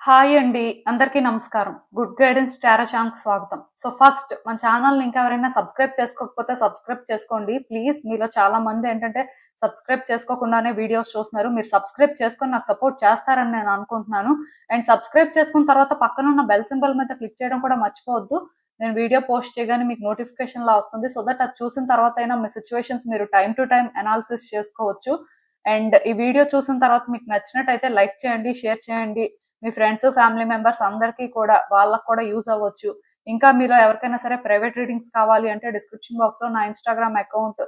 Hi అండి, అందరికీ నమస్కారం. గుడ్ గైడెన్స్ టారో ఛానల్‌కి స్వాగతం. సో ఫస్ట్ మన ఛానల్‌ని ఇంకా ఎవరైనా సబ్స్క్రైబ్ చేసుకోకపోతే సబ్స్క్రైబ్ చేసుకోండి ప్లీజ్. మీలో చాలా మంది ఏంటంటే సబ్స్క్రైబ్ చేసుకోకుండానే వీడియోస్ చూస్తున్నారు. మీరు సబ్స్క్రైబ్ చేసుకొని నాకు సపోర్ట్ చేస్తారని నేను అనుకుంటున్నాను. అండ్ సబ్స్క్రైబ్ చేసుకున్న తర్వాత పక్కన ఉన్న బెల్ సింబల్ మీద క్లిక్ చేయడం కూడా మర్చిపోవద్దు. నేను వీడియో పోస్ట్ చేయగానే మీకు నోటిఫికేషన్‌లా వస్తుంది. సో దట్ అది చూసిన తర్వాత అయినా మీ సిచ్యువేషన్స్ మీరు టైమ్ టు టైమ్ అనాలిసిస్ చేసుకోవచ్చు. అండ్ ఈ వీడియో చూసిన తర్వాత మీకు నచ్చినట్టయితే లైక్ చేయండి, షేర్ చేయండి. మీ ఫ్రెండ్స్, ఫ్యామిలీ మెంబర్స్ అందరికీ కూడా వాళ్ళకు కూడా యూజ్ అవ్వచ్చు. ఇంకా మీలో ఎవరికైనా సరే ప్రైవేట్ రీడింగ్స్ కావాలి అంటే డిస్క్రిప్షన్ బాక్స్ లో నా Instagram account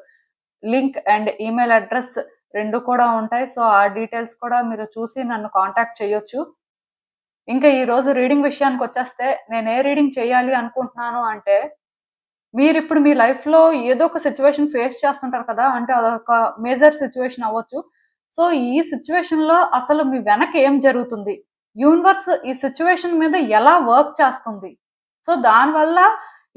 link and email address రెండు కూడా ఉంటాయి. సో ఆ డీటెయిల్స్ కూడా మీరు చూసి నన్ను కాంటాక్ట్ చేయొచ్చు. ఇంకా ఈ రోజు రీడింగ్ విషయానికి వచ్చేస్తే నేను ఏ రీడింగ్ చేయాలి అనుకుంటున్నాను అంటే, మీరు ఇప్పుడు మీ లైఫ్ లో ఏదో ఒక సిచ్యువేషన్ ఫేస్ చేస్తుంటారు కదా, అంటే అదొక మేజర్ సిచ్యువేషన్ అవ్వచ్చు. సో ఈ సిచ్యువేషన్ లో అసలు మీ వెనక ఏం జరుగుతుంది, యూనివర్స్ ఈ సిచ్యువేషన్ మీద ఎలా వర్క్ చేస్తుంది, సో దానివల్ల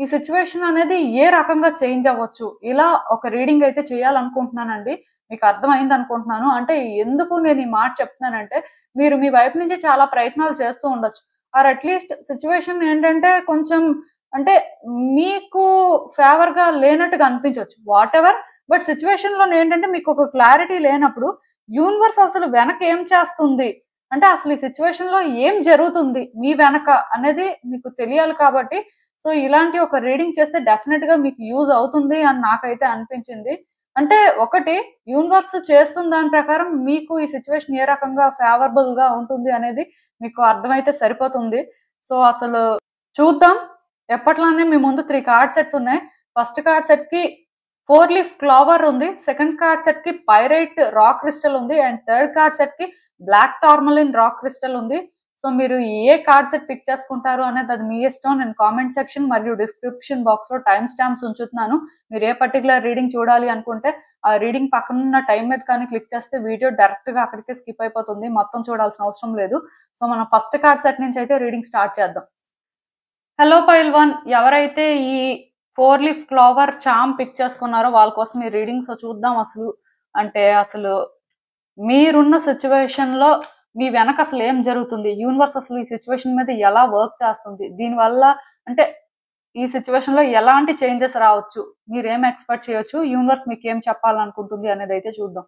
ఈ సిచ్యువేషన్ అనేది ఏ రకంగా చేంజ్ అవ్వచ్చు, ఇలా ఒక రీడింగ్ అయితే చేయాలనుకుంటున్నానండి. మీకు అర్థమైంది అనుకుంటున్నాను. అంటే ఎందుకు నేను ఈ మాట చెప్తున్నానంటే, మీరు మీ వైపు నుంచి చాలా ప్రయత్నాలు చేస్తూ ఉండొచ్చు, ఆర్ అట్లీస్ట్ సిచ్యువేషన్ ఏంటంటే కొంచెం అంటే మీకు ఫేవర్ గా లేనట్టుగా అనిపించవచ్చు, వాట్ ఎవర్. బట్ సిచ్యువేషన్ లో ఏంటంటే మీకు ఒక క్లారిటీ లేనప్పుడు యూనివర్స్ అసలు వెనక ఏం చేస్తుంది, అంటే అసలు ఈ సిచ్యువేషన్ లో ఏం జరుగుతుంది మీ వెనక అనేది మీకు తెలియాలి. కాబట్టి సో ఇలాంటి ఒక రీడింగ్ చేస్తే డెఫినెట్ గా మీకు యూజ్ అవుతుంది అని నాకైతే అనిపించింది. అంటే ఒకటి, యూనివర్స్ చేస్తున్న దాని ప్రకారం మీకు ఈ సిచ్యువేషన్ ఏ రకంగా ఫేవరబుల్ గా ఉంటుంది అనేది మీకు అర్థమైతే సరిపోతుంది. సో అసలు చూద్దాం. ఎప్పట్లానే మీ ముందు 3 కార్డ్ సెట్స్ ఉన్నాయి. ఫస్ట్ కార్డ్ సెట్ కి 4 లీఫ్ క్లావర్ ఉంది, సెకండ్ కార్డ్ సెట్ కి పైరైట్ రాక్ క్రిస్టల్ ఉంది, అండ్ థర్డ్ కార్డ్ సెట్ కి బ్లాక్ టార్మలిన్ రాక్ క్రిస్టల్ ఉంది. సో మీరు ఏ కార్డ్ సెట్ పిక్ చేసుకుంటారు అనేది అది మీ ఇష్టం. నేను కామెంట్ సెక్షన్ మరియు డిస్క్రిప్షన్ బాక్స్ లో టైం స్టాంప్స్ ఉంచుతున్నాను. మీరు ఏ పర్టికులర్ రీడింగ్ చూడాలి అనుకుంటే ఆ రీడింగ్ పక్కన ఉన్న టైం మీద కానీ క్లిక్ చేస్తే వీడియో డైరెక్ట్ గా అక్కడికే స్కిప్ అయిపోతుంది, మొత్తం చూడాల్సిన అవసరం లేదు. సో మనం ఫస్ట్ కార్డ్ సెట్ నుంచి అయితే రీడింగ్ స్టార్ట్ చేద్దాం. హలో పైల్ వన్, ఎవరైతే ఈ 4 లీఫ్ క్లావర్ చామ్ పిక్ చేసుకున్నారో వాళ్ళ కోసం ఈ రీడింగ్స్ చూద్దాం. అసలు మీరున్న సిచ్యువేషన్ లో మీ వెనక అసలు ఏం జరుగుతుంది, యూనివర్స్ అసలు ఈ సిచ్యువేషన్ మీద ఎలా వర్క్ చేస్తుంది, దీనివల్ల అంటే ఈ సిచ్యువేషన్ లో ఎలాంటి చేంజెస్ రావచ్చు, మీరు ఏం ఎక్స్పెక్ట్ చేయొచ్చు, యూనివర్స్ మీకు ఏం చెప్పాలనుకుంటుంది అనేది అయితే చూద్దాం.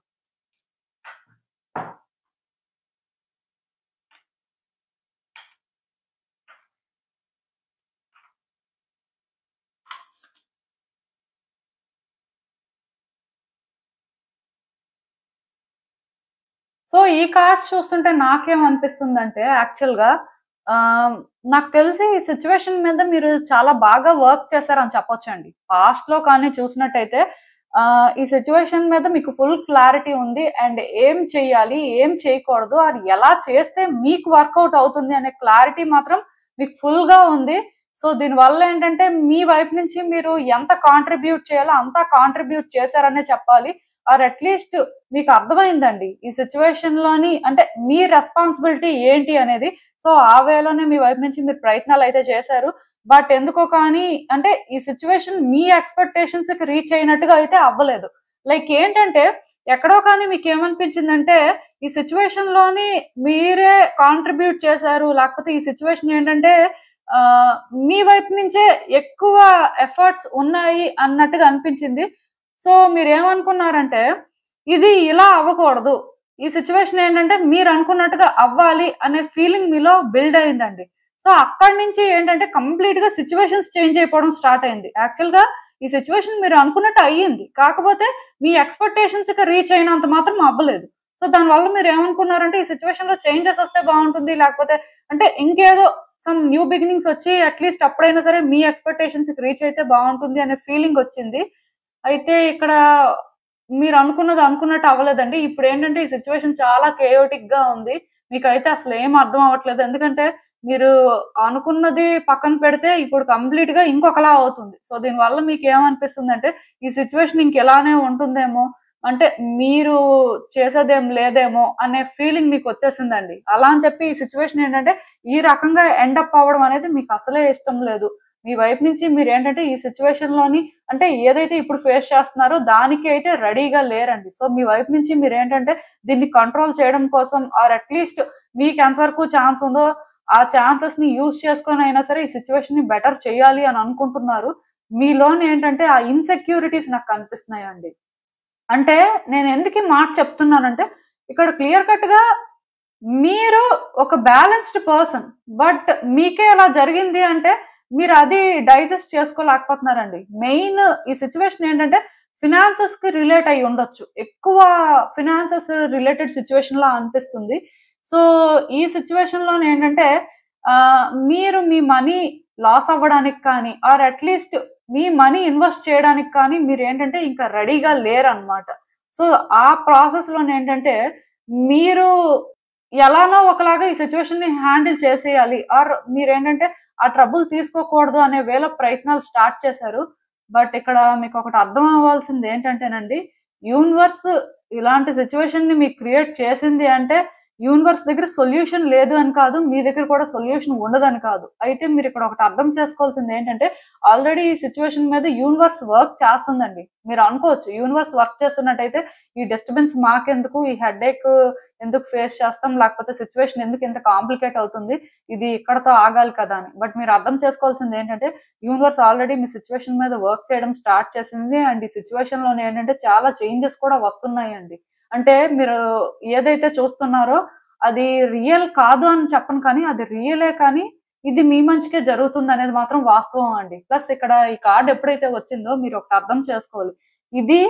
సో ఈ కార్డ్స్ చూస్తుంటే నాకేమనిపిస్తుందంటే, యాక్చువల్గా నాకు తెలిసి ఈ సిచ్యువేషన్ మీద మీరు చాలా బాగా వర్క్ చేశారని చెప్పొచ్చండి. పాస్ట్ లో కానీ చూసినట్టయితే ఈ సిచ్యువేషన్ మీద మీకు ఫుల్ క్లారిటీ ఉంది. అండ్ ఏం చెయ్యాలి, ఏం చేయకూడదు, అది ఎలా చేస్తే మీకు వర్కౌట్ అవుతుంది అనే క్లారిటీ మాత్రం మీకు ఫుల్ గా ఉంది. సో దీనివల్ల ఏంటంటే మీ వైపు నుంచి మీరు ఎంత కాంట్రిబ్యూట్ చేయాలో అంతా కాంట్రిబ్యూట్ చేశారనే చెప్పాలి. ఆర్ అట్లీస్ట్ మీకు అర్థమైందండి ఈ సిచ్యువేషన్ లోని అంటే మీ రెస్పాన్సిబిలిటీ ఏంటి అనేది. సో ఆ వేలోనే మీ వైపు నుంచి మీరు ప్రయత్నాలు అయితే చేశారు. బట్ ఎందుకో కానీ అంటే ఈ సిచ్యువేషన్ మీ ఎక్స్పెక్టేషన్స్ కి రీచ్ అయినట్టుగా అయితే అవ్వలేదు. లైక్ ఏంటంటే ఎక్కడో కానీ మీకు ఏమనిపించిందంటే, ఈ సిచ్యువేషన్ లోని మీరే కాంట్రిబ్యూట్ చేశారు, లేకపోతే ఈ సిచ్యువేషన్ ఏంటంటే మీ వైపు నుంచే ఎక్కువ ఎఫర్ట్స్ ఉన్నాయి అన్నట్టుగా అనిపించింది. సో మీరు ఏమనుకున్నారంటే, ఇది ఇలా అవ్వకూడదు, ఈ సిచ్యువేషన్ ఏంటంటే మీరు అనుకున్నట్టుగా అవ్వాలి అనే ఫీలింగ్ మీలో బిల్డ్ అయిందండి. సో అక్కడి నుంచి ఏంటంటే కంప్లీట్ గా సిచ్యువేషన్స్ చేంజ్ అయిపోవడం స్టార్ట్ అయింది. యాక్చువల్ గా ఈ సిచ్యువేషన్ మీరు అనుకున్నట్టు అయ్యింది, కాకపోతే మీ ఎక్స్పెక్టేషన్స్ కి రీచ్ అయినంత మాత్రం అవ్వలేదు. సో దానివల్ల మీరు ఏమనుకున్నారంటే, ఈ సిచ్యువేషన్ లో చేంజెస్ వస్తే బాగుంటుంది, లేకపోతే అంటే ఇంకేదో సమ్ న్యూ బిగినింగ్స్ వచ్చి అట్లీస్ట్ అప్పుడైనా సరే మీ ఎక్స్పెక్టేషన్స్ కి రీచ్ అయితే బాగుంటుంది అనే ఫీలింగ్ వచ్చింది. అయితే ఇక్కడ మీరు అనుకున్నట్టు అవ్వలేదండి. ఇప్పుడు ఏంటంటే ఈ సిచ్యువేషన్ చాలా కేయోటిక్ గా ఉంది, మీకైతే అసలు ఏం అర్థం అవ్వట్లేదు. ఎందుకంటే మీరు అనుకున్నది పక్కన పెడితే ఇప్పుడు కంప్లీట్ గా ఇంకొకలా అవుతుంది. సో దీనివల్ల మీకు ఏమనిపిస్తుంది అంటే, ఈ సిచ్యువేషన్ ఇంకెలానే ఉంటుందేమో, అంటే మీరు చేసేదేం లేదేమో అనే ఫీలింగ్ మీకు వచ్చేసిందండి. అలా అని చెప్పి ఈ సిచ్యువేషన్ ఏంటంటే ఈ రకంగా ఎండప్ అవ్వడం అనేది మీకు అసలే ఇష్టం లేదు. మీ వైపు నుంచి మీరు ఏంటంటే ఈ సిచ్యువేషన్ లోని అంటే ఏదైతే ఇప్పుడు ఫేస్ చేస్తున్నారో దానికి అయితే రెడీగా లేరండి. సో మీ వైపు నుంచి మీరు ఏంటంటే దీన్ని కంట్రోల్ చేయడం కోసం, ఆర్ అట్లీస్ట్ మీకు ఎంతవరకు ఛాన్స్ ఉందో ఆ ఛాన్సెస్ ని యూజ్ చేసుకొని అయినా సరే ఈ సిచ్యువేషన్ ని బెటర్ చేయాలి అని అనుకుంటున్నారు. మీలోని ఏంటంటే ఆ ఇన్సెక్యూరిటీస్ నాకు కనిపిస్తున్నాయండి. అంటే నేను ఎందుకు ఈ మాట చెప్తున్నానంటే ఇక్కడ క్లియర్ కట్ గా మీరు ఒక బ్యాలెన్స్డ్ పర్సన్, బట్ మీకే అలా జరిగింది అంటే మీరు అది డైజెస్ట్ చేసుకోలేకపోతున్నారండి. మెయిన్ ఈ సిచ్యువేషన్ ఏంటంటే ఫినాన్సెస్ కి రిలేట్ అయి ఉండొచ్చు, ఎక్కువ ఫినాన్సెస్ రిలేటెడ్ సిచ్యువేషన్ లా అనిపిస్తుంది. సో ఈ సిచ్యువేషన్ లో ఏంటంటే మీరు మీ మనీ లాస్ అవ్వడానికి కానీ ఆర్ అట్లీస్ట్ మీ మనీ ఇన్వెస్ట్ చేయడానికి కానీ మీరు ఏంటంటే ఇంకా రెడీగా లేరన్నమాట. సో ఆ ప్రాసెస్ లో ఏంటంటే మీరు ఎలానో ఒకలాగా ఈ సిచ్యువేషన్ ని హ్యాండిల్ చేసేయాలి, ఆర్ మీరేంటంటే ఆ ట్రబుల్ తీసుకోకూడదు అనే వేలో ప్రయత్నాలు స్టార్ట్ చేశారు. బట్ ఇక్కడ మీకు ఒకటి అర్థం అవ్వాల్సింది ఏంటంటేనండి, యూనివర్స్ ఇలాంటి సిచ్యువేషన్ ని మీకు క్రియేట్ చేసింది అంటే యూనివర్స్ దగ్గర సొల్యూషన్ లేదు అని కాదు, మీ దగ్గర కూడా సొల్యూషన్ ఉండదని కాదు. అయితే మీరు ఇక్కడ ఒకటి అర్థం చేసుకోవాల్సింది ఏంటంటే ఆల్రెడీ ఈ సిచ్యువేషన్ మీద యూనివర్స్ వర్క్ చేస్తుందండి. మీరు అనుకోవచ్చు యూనివర్స్ వర్క్ చేస్తున్నట్టయితే ఈ డిస్టర్బెన్స్ మాకెందుకు, ఈ హెడేక్ ఎందుకు ఫేస్ చేస్తాం, లేకపోతే సిచ్యువేషన్ ఎందుకు ఇంత కాంప్లికేట్ అవుతుంది, ఇది ఇక్కడతో ఆగాలి కదా అని. బట్ మీరు అర్థం చేసుకోవాల్సింది ఏంటంటే యూనివర్స్ ఆల్రెడీ మీ సిచ్యువేషన్ మీద వర్క్ చేయడం స్టార్ట్ చేసింది. అండ్ ఈ సిచ్యువేషన్ లోనే ఏంటంటే చాలా చేంజెస్ కూడా వస్తున్నాయండి. అంటే మీరు ఏదైతే చూస్తున్నారో అది రియల్ కాదు అని చెప్పను, కానీ అది రియలే, కానీ ఇది మీ మంచికే జరుగుతుంది అనేది మాత్రం వాస్తవం అండి. ప్లస్ ఇక్కడ ఈ కార్డ్ ఎప్పుడైతే వచ్చిందో మీరు ఒకటి అర్థం చేసుకోవాలి, ఇది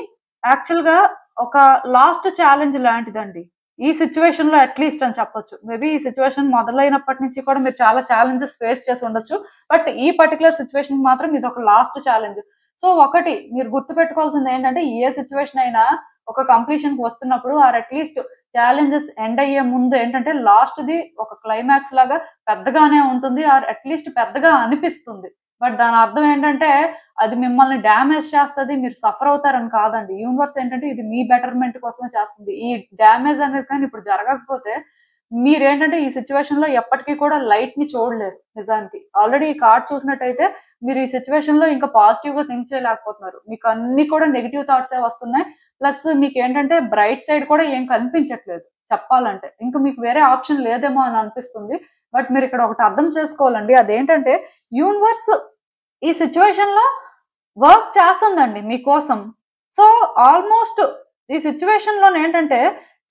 యాక్చువల్ గా ఒక లాస్ట్ ఛాలెంజ్ లాంటిదండి ఈ సిచ్యువేషన్ లో అట్లీస్ట్ అని చెప్పొచ్చు. మేబీ ఈ సిచ్యువేషన్ మొదలైనప్పటి నుంచి కూడా మీరు చాలా ఛాలెంజెస్ ఫేస్ చేసి ఉండొచ్చు, బట్ ఈ పర్టికులర్ సిచ్యువేషన్ మాత్రం ఇది ఒక లాస్ట్ ఛాలెంజ్. సో ఒకటి మీరు గుర్తు పెట్టుకోవాల్సింది ఏంటంటే ఏ సిచ్యువేషన్ అయినా ఒక కంప్లీషన్ కి వస్తున్నప్పుడు ఆర్ అట్లీస్ట్ ఛాలెంజెస్ ఎండ్ అయ్యే ముందు ఏంటంటే లాస్ట్ ది ఒక క్లైమాక్స్ లాగా పెద్దగానే ఉంటుంది, ఆర్ అట్లీస్ట్ పెద్దగా అనిపిస్తుంది. బట్ దాని అర్థం ఏంటంటే అది మిమ్మల్ని డ్యామేజ్ చేస్తుంది, మీరు సఫర్ అవుతారని కాదండి. యూనివర్స్ ఏంటంటే ఇది మీ బెటర్మెంట్ కోసమే చేస్తుంది. ఈ డ్యామేజ్ అనేది కానీ ఇప్పుడు జరగకపోతే మీరేంటంటే ఈ సిచ్యువేషన్ లో ఎప్పటికీ కూడా లైట్ ని చూడలేరు. నిజానికి ఆల్రెడీ ఈ కార్డ్ చూసినట్టయితే మీరు ఈ సిచ్యువేషన్ లో ఇంకా పాజిటివ్ గా థింక్ చేయలేకపోతున్నారు, మీకు అన్ని కూడా నెగిటివ్ థాట్స్ వస్తున్నాయి. ప్లస్ మీకు ఏంటంటే బ్రైట్ సైడ్ కూడా ఏం కనిపించట్లేదు చెప్పాలంటే, ఇంకా మీకు వేరే ఆప్షన్ లేదేమో అని అనిపిస్తుంది. బట్ మీరు ఇక్కడ ఒకటి అర్థం చేసుకోవాలండి, అదేంటంటే యూనివర్స్ ఈ సిచ్యువేషన్ లో వర్క్ చేస్తుందండి మీకోసం. సో ఆల్మోస్ట్ ఈ సిచ్యువేషన్ లో ఏంటంటే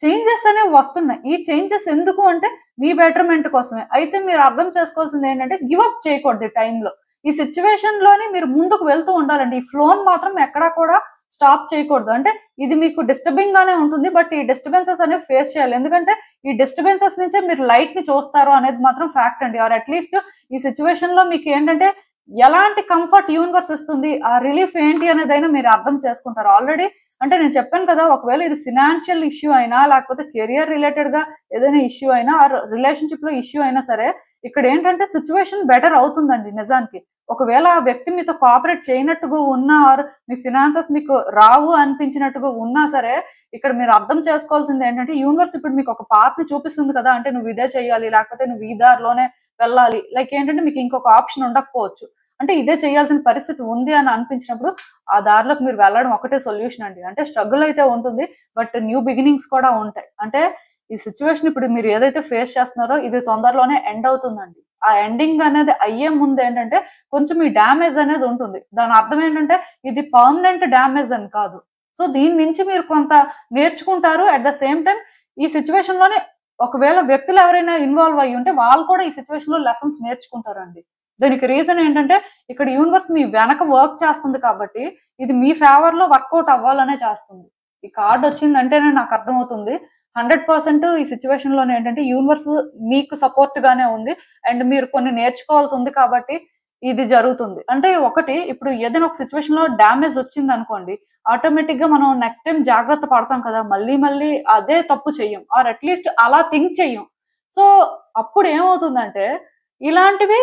చేంజెస్ అనేవి వస్తున్నాయి. ఈ చేంజెస్ ఎందుకు అంటే మీ బెటర్మెంట్ కోసమే. అయితే మీరు అర్థం చేసుకోవాల్సింది ఏంటంటే గివ్ అప్ చేయకూడదు ఈ టైంలో. ఈ సిచ్యువేషన్ లోని మీరు ముందుకు వెళ్తూ ఉండాలండి. ఈ ఫ్లోన్ మాత్రం ఎక్కడా కూడా స్టాప్ చేయకూడదు. అంటే ఇది మీకు డిస్టర్బింగ్ గానే ఉంటుంది, బట్ ఈ డిస్టర్బెన్సెస్ అనేవి ఫేస్ చేయాలి. ఎందుకంటే ఈ డిస్టర్బెన్సెస్ నుంచే మీరు లైట్ ని చూస్తారు అనేది మాత్రం ఫ్యాక్ట్ అండి. ఆర్ అట్లీస్ట్ ఈ సిచ్యువేషన్ లో మీకు ఏంటంటే ఎలాంటి కంఫర్ట్ యూనివర్స్ ఇస్తుంది, ఆ రిలీఫ్ ఏంటి అనేదైనా మీరు అర్థం చేసుకుంటారు ఆల్రెడీ. అంటే నేను చెప్పాను కదా, ఒకవేళ ఇది ఫినాన్షియల్ ఇష్యూ అయినా లేకపోతే కెరియర్ రిలేటెడ్ గా ఏదైనా ఇష్యూ అయినా ఆర్ రిలేషన్షిప్ లో ఇష్యూ అయినా సరే ఇక్కడ ఏంటంటే సిచ్యువేషన్ బెటర్ అవుతుందండి నిజానికి. ఒకవేళ ఆ వ్యక్తి మీతో కోఆపరేట్ చేయనట్టుగా ఉన్నా ఆర్ మీ ఫినాన్సెస్ మీకు రావు అనిపించినట్టుగా ఉన్నా సరే ఇక్కడ మీరు అర్థం చేసుకోవాల్సింది ఏంటంటే యూనివర్స్ ఇప్పుడు మీకు ఒక పాత్ ని చూపిస్తుంది కదా, అంటే నువ్వు ఇదే చేయాలి లేకపోతే నువ్వు ఈ దారిలోనే వెళ్ళాలి, లైక్ ఏంటంటే మీకు ఇంకొక ఆప్షన్ ఉండకపోవచ్చు, అంటే ఇదే చేయాల్సిన పరిస్థితి ఉంది అని అనిపించినప్పుడు ఆ దారిలోకి మీరు వెళ్ళడం ఒకటే సొల్యూషన్ అండి. అంటే స్ట్రగుల్ అయితే ఉంటుంది, బట్ న్యూ బిగినింగ్స్ కూడా ఉంటాయి. అంటే ఈ సిచ్యువేషన్ ఇప్పుడు మీరు ఏదైతే ఫేస్ చేస్తున్నారో ఇది తొందరలోనే ఎండ్ అవుతుందండి. ఆ ఎండింగ్ అనేది అయ్యే ముందు ఏంటంటే కొంచెం ఈ డ్యామేజ్ అనేది ఉంటుంది. దాని అర్థం ఏంటంటే ఇది పర్మనెంట్ డ్యామేజ్ అని కాదు. సో దీని నుంచి మీరు కొంత నేర్చుకుంటారు. అట్ ద సేమ్ టైం ఈ సిచ్యువేషన్ లోనే ఒకవేళ వ్యక్తులు ఎవరైనా ఇన్వాల్వ్ అయ్యి ఉంటే వాళ్ళు కూడా ఈ సిచ్యువేషన్ లో లెసన్స్ నేర్చుకుంటారండి. దానికి రీజన్ ఏంటంటే ఇక్కడ యూనివర్స్ మీ వెనక వర్క్ చేస్తుంది కాబట్టి ఇది మీ ఫేవర్ లో వర్కౌట్ అవ్వాలనే చేస్తుంది. ఈ కార్డ్ వచ్చిందంటేనే నాకు అర్థమవుతుంది 100% ఈ సిచ్యువేషన్ లోనే ఏంటంటే యూనివర్స్ మీకు సపోర్ట్ గానే ఉంది అండ్ మీరు కొన్ని నేర్చుకోవాల్సి ఉంది కాబట్టి ఇది జరుగుతుంది. అంటే ఒకటి ఇప్పుడు ఏదైనా ఒక సిచ్యువేషన్ లో డ్యామేజ్ వచ్చింది అనుకోండి, ఆటోమేటిక్ గా మనం నెక్స్ట్ టైం జాగ్రత్త పడతాం కదా, మళ్ళీ అదే తప్పు చెయ్యం ఆర్ అట్లీస్ట్ అలా థింక్ చెయ్యం. సో అప్పుడు ఏమవుతుందంటే ఇలాంటివి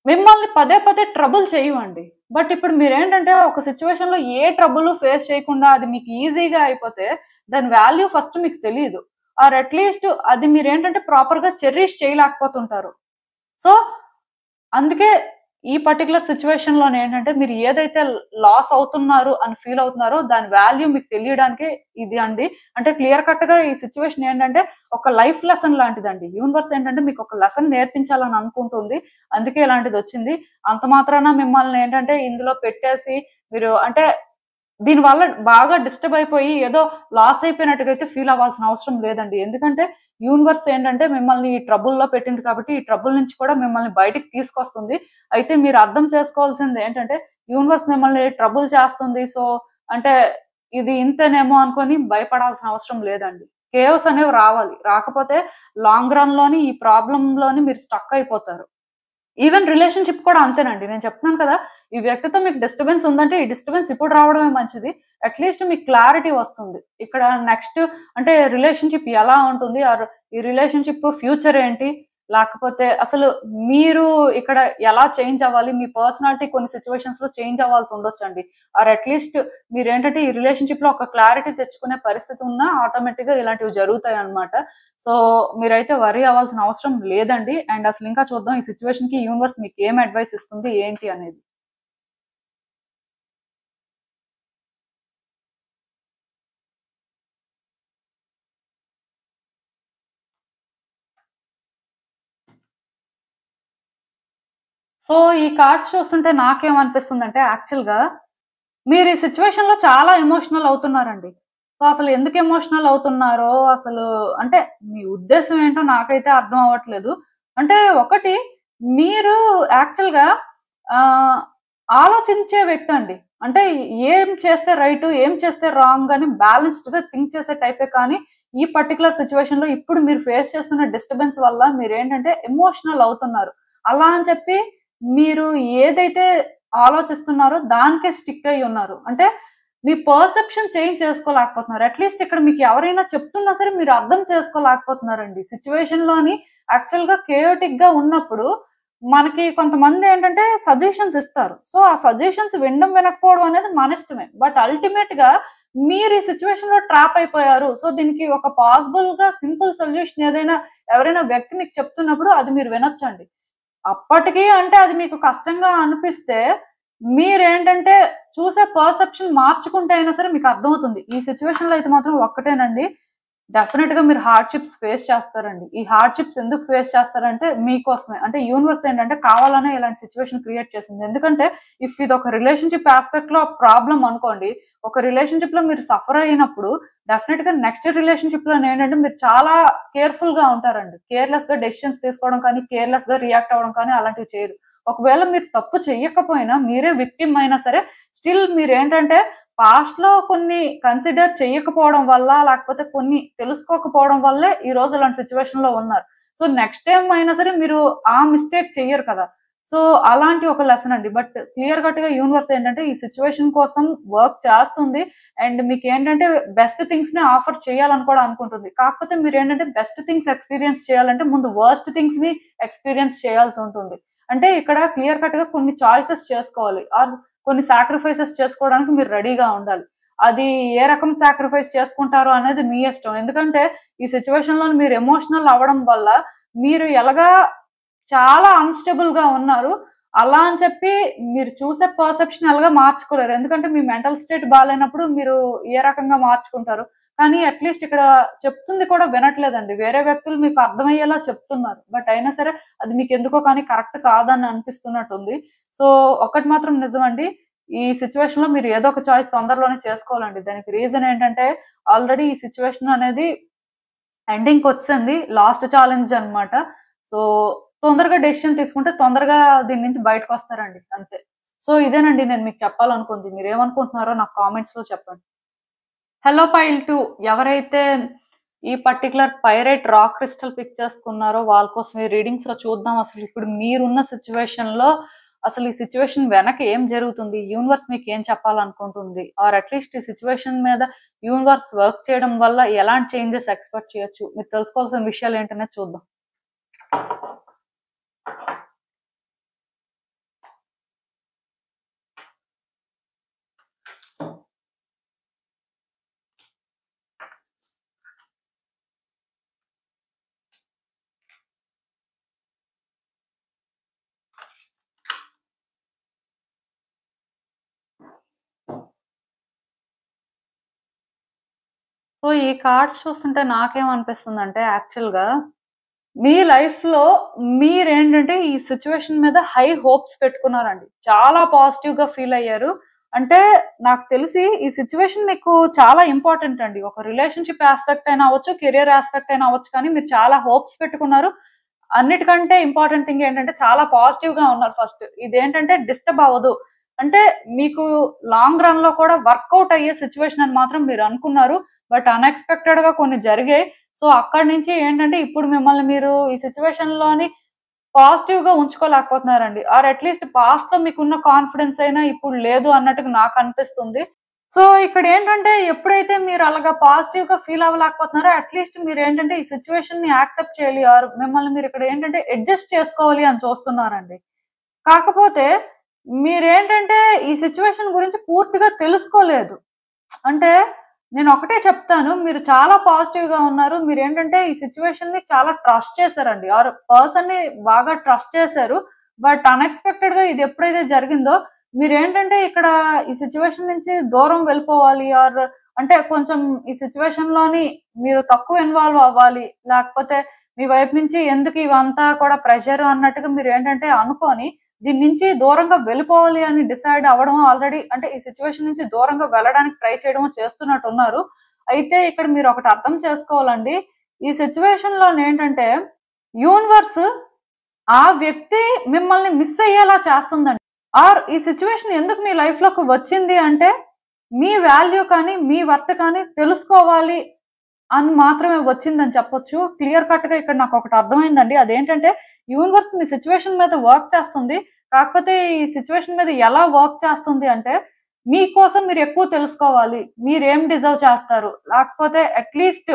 మిమ్మల్ని పదే ట్రబుల్ చేయవండి. బట్ ఇప్పుడు మీరేంటంటే ఒక సిచ్యువేషన్ లో ఏ ట్రబుల్ ఫేస్ చేయకుండా అది మీకు ఈజీగా అయిపోతే దాని వాల్యూ ఫస్ట్ మీకు తెలియదు, ఆర్ అట్లీస్ట్ అది మీరేంటంటే ప్రాపర్ గా చెరిష్ చేయలేకపోతుంటారు. సో అందుకే ఈ పర్టికులర్ సిచ్యువేషన్ లోనే ఏంటంటే మీరు ఏదైతే లాస్ అవుతున్నారు అని ఫీల్ అవుతున్నారో దాని వాల్యూ మీకు తెలియడానికి ఇది అండి. అంటే క్లియర్ కట్ గా ఈ సిచ్యువేషన్ ఏంటంటే ఒక లైఫ్ లెసన్ లాంటిదండి. యూనివర్స్ ఏంటంటే మీకు ఒక లెసన్ నేర్పించాలని అనుకుంటుంది, అందుకే ఇలాంటిది వచ్చింది. అంత మాత్రాన మిమ్మల్ని ఏంటంటే ఇందులో పెట్టేసి మీరు అంటే దీని వల్ల బాగా డిస్టర్బ్ అయిపోయి ఏదో లాస్ అయిపోయినట్టుగా అయితే ఫీల్ అవ్వాల్సిన అవసరం లేదండి. ఎందుకంటే యూనివర్స్ ఏంటంటే మిమ్మల్ని ఈ ట్రబుల్లో పెట్టింది కాబట్టి ఈ ట్రబుల్ నుంచి కూడా మిమ్మల్ని బయటికి తీసుకొస్తుంది. అయితే మీరు అర్థం చేసుకోవాల్సింది ఏంటంటే యూనివర్స్ మిమ్మల్ని ట్రబుల్ చేస్తుంది, సో అంటే ఇది ఇంతేనేమో అనుకొని భయపడాల్సిన అవసరం లేదండి. కేవ్స్ అనేవి రావాలి, రాకపోతే లాంగ్ రన్ లోని ఈ ప్రాబ్లమ్ లోని మీరు స్టక్ అయిపోతారు. ఈవెన్ రిలేషన్షిప్ కూడా అంతేనండి. నేను చెప్తున్నాను కదా, ఈ వ్యక్తితో మీకు డిస్టర్బెన్స్ ఉందంటే ఈ డిస్టర్బెన్స్ ఇప్పుడు రావడమే మంచిది. అట్లీస్ట్ మీకు క్లారిటీ వస్తుంది ఇక్కడ నెక్స్ట్ అంటే రిలేషన్షిప్ ఎలా ఉంటుంది, ఆర్ ఈ రిలేషన్షిప్ ఫ్యూచర్ ఏంటి, లేకపోతే అసలు మీరు ఇక్కడ ఎలా చేంజ్ అవ్వాలి, మీ పర్సనాలిటీ కొన్ని సిచ్యువేషన్స్ లో చేంజ్ అవ్వాల్సి ఉండొచ్చండి. ఆర్ అట్లీస్ట్ మీరు ఏంటంటే ఈ రిలేషన్షిప్ లో ఒక క్లారిటీ తెచ్చుకునే పరిస్థితి ఉన్నా ఆటోమేటిక్ గా ఇలాంటివి జరుగుతాయి అన్నమాట. సో మీరైతే వరీ అవ్వాల్సిన అవసరం లేదండి. అండ్ అసలు ఇంకా చూద్దాం ఈ సిచ్యువేషన్ కి యూనివర్స్ మీకు ఏం అడ్వైస్ ఇస్తుంది ఏంటి అనేది. సో ఈ కార్డ్స్ చూస్తుంటే నాకేమనిపిస్తుందంటే యాక్చువల్ గా మీరు ఈ సిచ్యువేషన్ లో చాలా ఎమోషనల్ అవుతున్నారండి. సో అసలు ఎందుకు ఎమోషనల్ అవుతున్నారో అసలు అంటే మీ ఉద్దేశం ఏంటో నాకైతే అర్థం అవ్వట్లేదు. అంటే ఒకటి, మీరు యాక్చువల్ గా ఆ ఆలోచించే వ్యక్తి అండి. అంటే ఏం చేస్తే రైట్, ఏం చేస్తే రాంగ్ అని బ్యాలెన్స్డ్ గా థింక్ చేసే టైపే. కానీ ఈ పర్టికులర్ సిచ్యువేషన్ లో ఇప్పుడు మీరు ఫేస్ చేస్తున్న డిస్టర్బెన్స్ వల్ల మీరు ఏంటంటే ఎమోషనల్ అవుతున్నారు. అలా అని చెప్పి మీరు ఏదైతే ఆలోచిస్తున్నారో దానికే స్టిక్ అయి ఉన్నారు. అంటే మీ పర్సెప్షన్ చేంజ్ చేసుకోలేకపోతున్నారు. అట్లీస్ట్ ఇక్కడ మీకు ఎవరైనా చెప్తున్నా సరే మీరు అర్థం చేసుకోలేకపోతున్నారండి. సిచ్యువేషన్ లోని యాక్చువల్ గా కేయోటిక్ గా ఉన్నప్పుడు మనకి కొంతమంది ఏంటంటే సజెషన్స్ ఇస్తారు. సో ఆ సజెషన్స్ వినడం వినకపోవడం అనేది మన ఇష్టమే. బట్ అల్టిమేట్ గా మీరు ఈ సిచ్యువేషన్ లో ట్రాప్ అయిపోయారు. సో దీనికి ఒక పాసిబుల్ గా సింపుల్ సొల్యూషన్ ఏదైనా ఎవరైనా వ్యక్తి మీకు చెప్తున్నప్పుడు అది మీరు వినొచ్చండి. అప్పటికి అంటే అది మీకు కష్టంగా అనిపిస్తే మీరేంటంటే చూసే పర్సెప్షన్ మార్చుకుంటే అయినా సరే మీకు అర్థమవుతుంది. ఈ సిచ్యువేషన్ లో అయితే మాత్రం ఒక్కటేనండి, డెఫినెట్ గా మీరు హార్డ్షిప్స్ ఫేస్ చేస్తారండి. ఈ హార్డ్షిప్స్ ఎందుకు ఫేస్ చేస్తారంటే మీకోసమే. అంటే యూనివర్స్ ఏంటంటే కావాలనే ఇలాంటి సిచ్యువేషన్ క్రియేట్ చేసింది. ఎందుకంటే ఇఫ్ ఇది ఒక రిలేషన్షిప్ ఆస్పెక్ట్ లో ప్రాబ్లం అనుకోండి, ఒక రిలేషన్షిప్ లో మీరు సఫర్ అయినప్పుడు డెఫినెట్ గా నెక్స్ట్ రిలేషన్షిప్ లో ఏంటంటే మీరు చాలా కేర్ఫుల్ గా ఉంటారండి. కేర్లెస్ గా డెసిషన్స్ తీసుకోవడం కానీ, కేర్లెస్ గా రియాక్ట్ అవ్వడం కానీ అలాంటివి చేయరు. ఒకవేళ మీరు తప్పు చెయ్యకపోయినా, మీరే విక్టిమ్ అయినా సరే స్టిల్ మీరు ఏంటంటే పాస్ట్ లో కొన్ని కన్సిడర్ చేయకపోవడం వల్ల, లేకపోతే కొన్ని తెలుసుకోకపోవడం వల్లే ఈ రోజు ఇలాంటి సిచ్యువేషన్ లో ఉన్నారు. సో నెక్స్ట్ టైం అయినా సరే మీరు ఆ మిస్టేక్ చెయ్యరు కదా. సో అలాంటి ఒక లెసన్ అండి. బట్ క్లియర్ కట్ గా యూనివర్స్ ఏంటంటే ఈ సిచ్యువేషన్ కోసం వర్క్ చేస్తుంది. అండ్ మీకు ఏంటంటే బెస్ట్ థింగ్స్ ని ఆఫర్ చేయాలని కూడా అనుకుంటుంది. కాకపోతే మీరు ఏంటంటే బెస్ట్ థింగ్స్ ఎక్స్పీరియన్స్ చేయాలంటే ముందు వర్స్ట్ థింగ్స్ ని ఎక్స్పీరియన్స్ చేయాల్సి ఉంటుంది. అంటే ఇక్కడ క్లియర్ కట్ గా కొన్ని చాయిసెస్ చేసుకోవాలి, ఆర్ కొన్ని సాక్రిఫైసెస్ చేసుకోవడానికి మీరు రెడీగా ఉండాలి. అది ఏ రకం సాక్రిఫైస్ చేసుకుంటారో అనేది మీ ఇష్టం. ఎందుకంటే ఈ సిచ్యువేషన్ లో మీరు ఎమోషనల్ అవ్వడం వల్ల మీరు ఎలాగా చాలా అన్‌స్టేబుల్ గా ఉన్నారు. అలా అని చెప్పి మీరు చూసే పర్సెప్షన్ ఎలాగా మార్చుకోలేరు. ఎందుకంటే మీ మెంటల్ స్టేట్ బాలేనప్పుడు మీరు ఏ రకంగా మార్చుకుంటారు. కానీ అట్లీస్ట్ ఇక్కడ చెప్తుంది కూడా వినట్లేదండి. వేరే వ్యక్తులు మీకు అర్థమయ్యేలా చెప్తున్నారు. బట్ అయినా సరే అది మీకు ఎందుకో కానీ కరెక్ట్ కాదని అనిపిస్తున్నట్టుంది. సో ఒకటి మాత్రం నిజమండి, ఈ సిచ్యువేషన్ లో మీరు ఏదో ఒక చాయిస్ తొందరలోనే చేసుకోవాలండి. దానికి రీజన్ ఏంటంటే ఆల్రెడీ ఈ సిచ్యువేషన్ అనేది ఎండింగ్ వచ్చింది. లాస్ట్ ఛాలెంజ్ అన్నమాట. సో తొందరగా డెసిషన్ తీసుకుంటే తొందరగా దీని నుంచి బయటకు వస్తారండి, అంతే. సో ఇదేనండి నేను మీకు చెప్పాలనుకుంది. మీరు ఏమనుకుంటున్నారో నాకు కామెంట్స్ లో చెప్పండి. హలో పైల్ 2 ఎవరైతే ఈ particular pyrite rock crystal pick చేసుకున్నారో వాళ్ళ కోసం ఈ రీడింగ్స్ లో చూద్దాం. అసలు ఇప్పుడు మీరున్న సిచ్యువేషన్ లో అసలు ఈ సిచ్యువేషన్ వెనక ఏం జరుగుతుంది, యూనివర్స్ మీకు ఏం చెప్పాలనుకుంటుంది, ఆర్ అట్లీస్ట్ ఈ సిచ్యువేషన్ మీద యూనివర్స్ వర్క్ చేయడం వల్ల ఎలాంటి చేంజెస్ ఎక్స్పెక్ట్ చేయొచ్చు, మీరు తెలుసుకోవాల్సిన విషయాలు ఏంటనే చూద్దాం. సో ఈ కార్డ్స్ చూస్తుంటే నాకేమనిపిస్తుందంటే యాక్చువల్‌గా మీ లైఫ్‌లో మీరేంటంటే ఈ సిట్యుయేషన్ మీద హై హోప్స్ పెట్టుకున్నారండి. చాలా పాజిటివ్‌గా ఫీల్ అయ్యారు. అంటే నాకు తెలిసి ఈ సిట్యుయేషన్ మీకు చాలా ఇంపార్టెంట్ అండి. ఒక రిలేషన్‌షిప్ యాస్పెక్ట్ అయినా అవ్వచ్చు, కెరియర్ యాస్పెక్ట్ అయినా అవ్వచ్చు కానీ మీరు చాలా హోప్స్ పెట్టుకున్నారు. అన్నిటికంటే ఇంపార్టెంట్ థింగ్ ఏంటంటే చాలా పాజిటివ్‌గా ఉన్నారు ఫస్ట్. ఇదేంటంటే డిస్టర్బ్ అవ్వదు. అంటే మీకు లాంగ్ రన్‌లో కూడా వర్కౌట్ అయ్యే సిట్యుయేషన్ అని మాత్రం మీరు అనుకున్నారు. బట్ అన్‌ఎక్స్‌పెక్టెడ్‌గా కొన్ని జరిగాయి. సో అక్కడి నుంచి ఏంటంటే ఇప్పుడు మిమ్మల్ని మీరు ఈ సిట్యుయేషన్‌లోని పాజిటివ్‌గా ఉంచుకోలేకపోతున్నారండి. ఆర్ అట్‌లీస్ట్ పాస్ట్‌లో మీకున్న కాన్ఫిడెన్స్ అయినా ఇప్పుడు లేదు అన్నట్టుగా నాకనిపిస్తుంది. సో ఇక్కడేంటంటే ఎప్పుడైతే మీరు అలాగా పాజిటివ్‌గా ఫీల్ అవ్వలేకపోతున్నారో అట్‌లీస్ట్ మీరేంటంటే ఈ సిట్యుయేషన్‌ని యాక్సెప్ట్ చేయాలి ఆర్ మిమ్మల్ని మీరు ఇక్కడ ఏంటంటే అడ్జస్ట్ చేసుకోవాలి అని చూస్తున్నారండి. కాకపోతే మీరేంటంటే ఈ సిట్యుయేషన్ గురించి పూర్తిగా తెలుసుకోలేదు. అంటే నేనొకటే చెప్తాను. మీరు చాలా పాజిటివ్‌గా ఉన్నారు. మీరేంటంటే ఈ సిట్యుయేషన్‌ని చాలా ట్రస్ట్ చేశారండి. ఆర్ పర్సన్‌ని బాగా ట్రస్ట్ చేశారు. బట్ అన్‌ఎక్స్‌పెక్టెడ్‌గా ఇది ఎప్పుడైతే జరిగిందో మీరేంటంటే ఇక్కడ ఈ సిట్యుయేషన్ నుంచి దూరం వెళ్ళిపోవాలి ఆర్ అంటే కొంచెం ఈ సిట్యుయేషన్‌లోని మీరు తక్కువ ఇన్వాల్వ్ అవ్వాలి. లేకపోతే మీ వైపు నుంచి ఎందుకు ఇవంతా కూడా ప్రెషర్ అన్నట్టుగా మీరేంటంటే అనుకోని దీని నుంచి దూరంగా వెళ్ళిపోవాలి అని డిసైడ్ అవ్వడం ఆల్రెడీ అంటే ఈ సిట్యుయేషన్ నుంచి దూరంగా వెళ్ళడానికి ట్రై చేయడం చేస్తున్నట్టున్నారు. అయితే ఇక్కడ మీరు ఒకటి అర్థం చేసుకోవాలండి. ఈ సిట్యుయేషన్‌లోనేంటంటే యూనివర్స్ ఆ వ్యక్తి మిమ్మల్ని మిస్ అయ్యేలా చేస్తుందండి. ఆర్ ఈ సిట్యుయేషన్ ఎందుకు మీ లైఫ్‌లోకి వచ్చింది అంటే మీ వాల్యూ కానీ, మీ వర్త్ కానీ తెలుసుకోవాలి అని మాత్రమే వచ్చిందని చెప్పొచ్చు. క్లియర్ కట్‌గా ఇక్కడ నాకొకటి అర్థమైందండి. అదేంటంటే యూనివర్స్ మీ సిట్యుయేషన్ మీద వర్క్ చేస్తుంది. కాకపోతే ఈ సిట్యుయేషన్ మీద ఎలా వర్క్ చేస్తుంది అంటే మీకోసం మీరు ఎక్కువ తెలుసుకోవాలి. మీరేం డిజర్వ్ చేస్తారు? లేకపోతే అట్‌లీస్ట్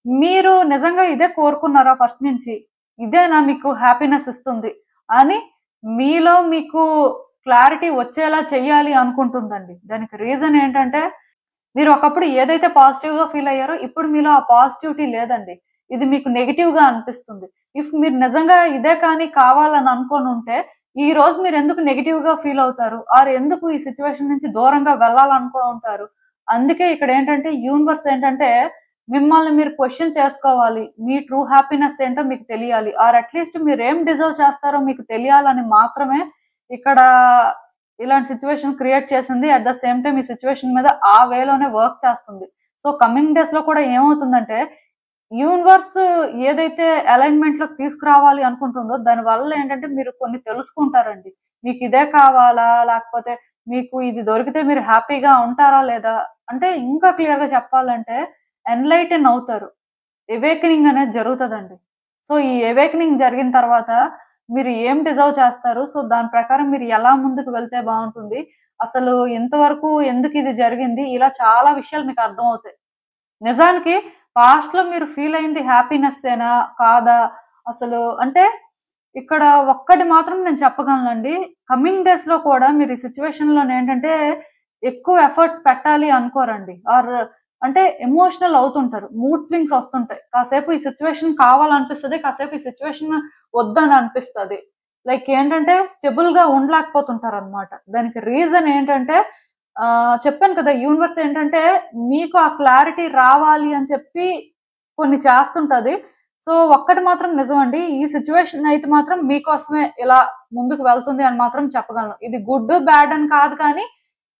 మీరు నిజంగా ఇదే కోరుకున్నారా ఫస్ట్ నుంచి? ఇదేనా మీకు హ్యాపీనెస్ ఇస్తుంది అని మీలో మీకు క్లారిటీ వచ్చేలా చెయ్యాలి అనుకుంటుందండి. దానికి రీజన్ ఏంటంటే మీరు ఒకప్పుడు ఏదైతే పాజిటివ్‌గా ఫీల్ అయ్యారో ఇప్పుడు మీలో ఆ పాజిటివిటీ లేదండి. ఇది మీకు నెగెటివ్‌గా అనిపిస్తుంది. ఇఫ్ మీరు నిజంగా ఇదే కానీ కావాలని అనుకోనుంటే ఈ రోజు మీరెందుకు నెగెటివ్‌గా ఫీల్ అవుతారు? ఆర్ ఎందుకు ఈ సిట్యుయేషన్ నుంచి దూరంగా వెళ్ళాలనుకుంటారు? అందుకే ఇక్కడేంటంటే యూనివర్స్ ఏంటంటే మిమ్మల్ని మీరు క్వెషన్ చేసుకోవాలి. మీ ట్రూ హ్యాపీనెస్ ఏంటో మీకు తెలియాలి. ఆర్ అట్‌లీస్ట్ మీరేం డిజర్వ్ చేస్తారో మీకు తెలియాలని మాత్రమే ఇక్కడ ఇలాంటి సిట్యుయేషన్ క్రియేట్ చేసింది. అట్ ద సేమ్ టైమ్ ఈ సిట్యుయేషన్ మీద ఆ వేలోనే వర్క్ చేస్తుంది. సో కమింగ్ డేస్‌లో కూడా ఏమవుతుందంటే యూనివర్స్ ఏదైతే అలైన్‌మెంట్‌లోకి తీసుకురావాలి అనుకుంటుందో దానివల్ల ఏంటంటే మీరు కొన్ని తెలుసుకుంటారండి. మీకు ఇదే కావాలా? లేకపోతే మీకు ఇది దొరికితే మీరు హ్యాపీగా ఉంటారా లేదా? అంటే ఇంకా క్లియర్‌గా చెప్పాలంటే ఎన్‌లైటెన్ అవుతారు. అవేకెనింగ్ అనేది జరుగుతదండి. సో ఈ అవేకెనింగ్ జరిగిన తర్వాత మీరు ఏం డిజర్వ్ చేస్తారు? సో దాని ప్రకారం మీరు ఎలా ముందుకు వెళ్తే బావుంటుంది? అసలు ఇంతవరకు ఎందుకు ఇది జరిగింది? ఇలా చాలా విషయాలు మీకు అర్థమవుతాయి. నిజానికి పాస్ట్‌లో మీరు ఫీల్ అయింది హ్యాపీనెస్సేనా? కాదా? అసలు అంటే ఇక్కడ ఒక్కటి మాత్రం నేను చెప్పగలనండి. కమింగ్ డేస్‌లో కూడా మీరు ఈ సిట్యుయేషన్‌లోనేంటంటే ఎక్కువ ఎఫర్ట్స్ పెట్టాలి అనుకోరండి. ఆర్ అంటే ఎమోషనల్ అవుతుంటారు. మూడ్ స్వింగ్స్ వస్తుంటాయి. కాసేపు ఈ సిట్యుయేషన్ కావాలనిపిస్తది. కాసేపు ఈ సిట్యుయేషన్ వద్దని అనిపిస్తది. లైక్ ఏంటంటే స్టేబుల్‌గా ఉండలేకపోతుంటారనమాట. దానికి రీజన్ ఏంటంటే చెప్పాను కదా! యూనివర్స్ ఏంటంటే మీకు ఆ క్లారిటీ రావాలి అని చెప్పి కొన్ని చేస్తుంటది. సో ఒక్కటి మాత్రం నిజమండి. ఈ సిట్యుయేషన్ అయితే మాత్రం మీకోసమే ఇలా ముందుకు వెళ్తుంది అని మాత్రం చెప్పగలను. ఇది గుడ్, బ్యాడ్ అని కాదు కానీ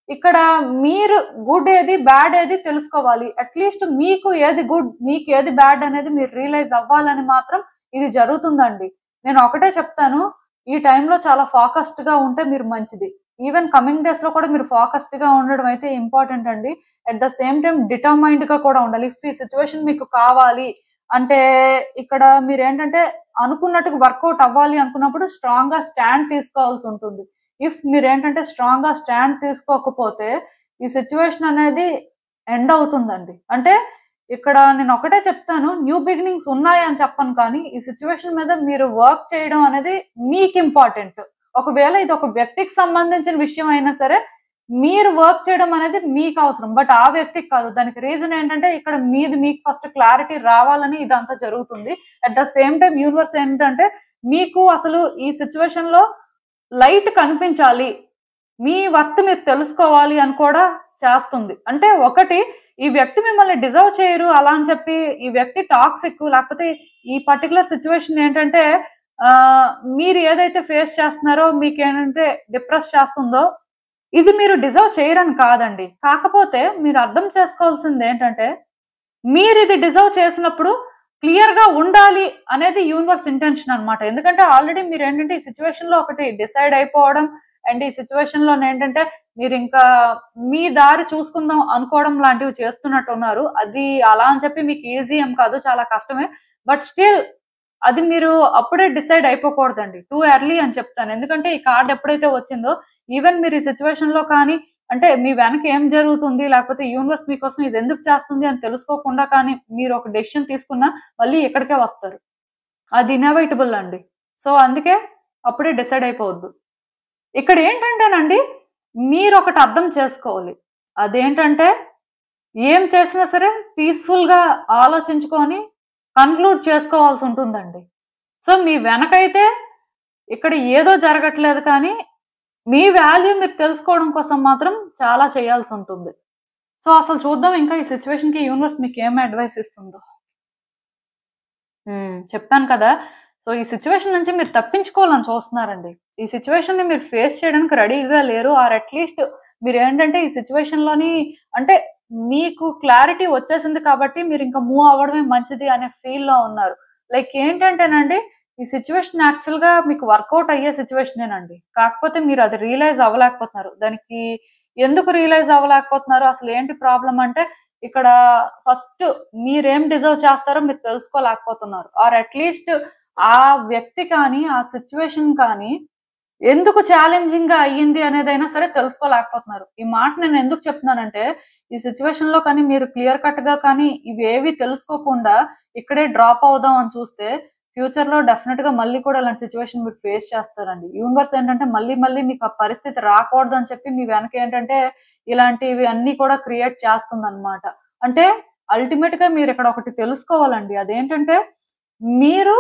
ఇక్కడ మీరు గుడ్ ఏది, బ్యాడ్ ఏది తెలుసుకోవాలి. అట్‌లీస్ట్ మీకు ఏది గుడ్, మీకు ఏది బ్యాడ్ అనేది మీరు రియలైజ్ అవ్వాలని మాత్రం ఇది జరుగుతుందండి. నేను ఒకటే చెప్తాను. ఈ టైంలో చాలా ఫోకస్డ్‌గా ఉంటే మీరు మంచిది. ఈవెన్ కమింగ్ డేస్‌లో కూడా మీరు ఫోకస్డ్‌గా ఉండడం అయితే ఇంపార్టెంట్ అండి. అట్ ద సేమ్ టైమ్ డిటర్మైన్డ్‌గా కూడా ఉండాలి. ఇఫ్ ఈ సిట్యుయేషన్ మీకు కావాలి అంటే ఇక్కడ మీరేంటంటే అనుకున్నట్టుగా వర్కౌట్ అవ్వాలి అనుకున్నప్పుడు స్ట్రాంగ్‌గా స్టాండ్ తీసుకోవాల్సి ఉంటుంది. ఇఫ్ మీరేంటంటే స్ట్రాంగ్‌గా స్టాండ్ తీసుకోకపోతే ఈ సిట్యుయేషన్ అనేది ఎండ్ అవుతుందండి. అంటే ఇక్కడ నేనొకటే చెప్తాను. న్యూ బిగినింగ్స్ ఉన్నాయని చెప్పను కానీ, ఈ సిట్యుయేషన్ మీద మీరు వర్క్ చేయడం అనేది మీకు ఇంపార్టెంట్. ఒకవేళ ఇది ఒక వ్యక్తికి సంబంధించిన విషయం అయినా సరే, మీరు వర్క్ చేయడం అనేది మీకు అవసరం. బట్ ఆ వ్యక్తికి కాదు. దానికి రీజన్ ఏంటంటే ఇక్కడ మీది మీకు ఫస్ట్ క్లారిటీ రావాలని ఇదంతా జరుగుతుంది. At the same time universe ఏంటంటే మీకు అసలు ఈ సిట్యుయేషన్‌లో లైట్ కనిపించాలి. మీ వర్త్ మీరు తెలుసుకోవాలి అని కూడా చేస్తుంది. అంటే ఒకటి ఈ వ్యక్తి మిమ్మల్ని డిజర్వ్ చేయరు అలా అని చెప్పి ఈ వ్యక్తి టాక్సిక్, లేకపోతే ఈ పర్టికులర్ సిచ్యువేషన్ ఏంటంటే మీరు ఏదైతే ఫేస్ చేస్తున్నారో మీకు ఏంటంటే డిప్రెస్ చేస్తుందో ఇది మీరు డిజర్వ్ చేయరని కాదండి. కాకపోతే మీరు అర్థం చేసుకోవాల్సింది ఏంటంటే మీరు ఇది డిజర్వ్ చేసినప్పుడు క్లియర్ గా ఉండాలి అనేది యూనివర్స్ ఇంటెన్షన్ అన్నమాట. ఎందుకంటే ఆల్రెడీ మీరు ఏంటంటే ఈ సిచ్యువేషన్ లో ఒకటి డిసైడ్ అయిపోవడం అండ్ ఈ సిచ్యువేషన్ లో ఏంటంటే మీరు ఇంకా మీ దారి చూసుకుందాం అనుకోవడం లాంటివి చేస్తున్నట్టు ఉన్నారు. అది అలా అని చెప్పి మీకు ఈజీ ఏం కాదు, చాలా కష్టమే. బట్ స్టిల్ అది మీరు అప్పుడే డిసైడ్ అయిపోకూడదండి, టూ ఎర్లీ అని చెప్తాను. ఎందుకంటే ఈ కార్డ్ ఎప్పుడైతే వచ్చిందో ఈవెన్ మీరు ఈ సిచ్యువేషన్ లో కానీ అంటే మీ వెనక ఏం జరుగుతుంది, లేకపోతే యూనివర్స్ మీకోసం ఇది ఎందుకు చేస్తుంది అని తెలుసుకోకుండా కానీ మీరు ఒక డెసిషన్ తీసుకున్నా మళ్ళీ ఇక్కడికే వస్తారు. అది ఇన్ఎవిటబుల్ అండి. సో అందుకే అప్పుడే డిసైడ్ అయిపోవద్దు. ఇక్కడ ఏంటంటేనండి మీరు ఒకటి అర్థం చేసుకోవాలి. అదేంటంటే ఏం చేసినా సరే పీస్ఫుల్ గా ఆలోచించుకొని కన్క్లూడ్ చేసుకోవాల్సి ఉంటుందండి. సో మీ వెనకైతే ఇక్కడ ఏదో జరగట్లేదు, కానీ మీ వాల్యూ మీరు తెలుసుకోవడం కోసం మాత్రం చాలా చేయాల్సి ఉంటుంది. సో అసలు చూద్దాం ఇంకా ఈ సిచ్యువేషన్ కి యూనివర్స్ మీకు ఏం అడ్వైస్ ఇస్తుందో. చెప్పాను కదా, సో ఈ సిచ్యువేషన్ నుంచి మీరు తప్పించుకోవాలని చూస్తున్నారండి. ఈ సిచ్యువేషన్ ని మీరు ఫేస్ చేయడానికి రెడీగా లేరు. ఆర్ అట్లీస్ట్ మీరు ఏంటంటే ఈ సిచ్యువేషన్ లోని అంటే మీకు క్లారిటీ వచ్చేసింది కాబట్టి మీరు ఇంకా మూవ్ అవ్వడమే మంచిది అనే ఫీల్ లో ఉన్నారు. లైక్ ఏంటంటేనండి ఈ సిచ్యువేషన్ యాక్చువల్ గా మీకు వర్కౌట్ అయ్యే సిచ్యువేషనేనండి. కాకపోతే మీరు అది రియలైజ్ అవ్వలేకపోతున్నారు. దానికి ఎందుకు రియలైజ్ అవ్వలేకపోతున్నారు, అసలు ఏంటి ప్రాబ్లం అంటే ఇక్కడ ఫస్ట్ మీరేం డిజర్వ్ చేస్తారో మీరు తెలుసుకోలేకపోతున్నారు. ఆర్ అట్లీస్ట్ ఆ వ్యక్తి కానీ ఆ సిచ్యువేషన్ కానీ ఎందుకు ఛాలెంజింగ్ గా అయ్యింది అనేదైనా సరే తెలుసుకోలేకపోతున్నారు. ఈ మాట నేను ఎందుకు చెప్తున్నానంటే ఈ సిచ్యువేషన్ లో కానీ మీరు క్లియర్ కట్ గా కానీ ఇవేవి తెలుసుకోకుండా ఇక్కడే డ్రాప్ అవుదాం అని చూస్తే ఫ్యూచర్ లో డెఫినెట్ గా మళ్ళీ కూడా ఇలాంటి సిచ్యువేషన్ మీరు ఫేస్ చేస్తారండి. యూనివర్స్ ఏంటంటే మళ్ళీ మళ్ళీ మీకు ఆ పరిస్థితి రాకూడదు అని చెప్పి మీ వెనక ఏంటంటే ఇలాంటివి అన్ని కూడా క్రియేట్ చేస్తుంది అనమాట. అంటే అల్టిమేట్ గా మీరు ఇక్కడ ఒకటి తెలుసుకోవాలండి. అదేంటంటే మీరు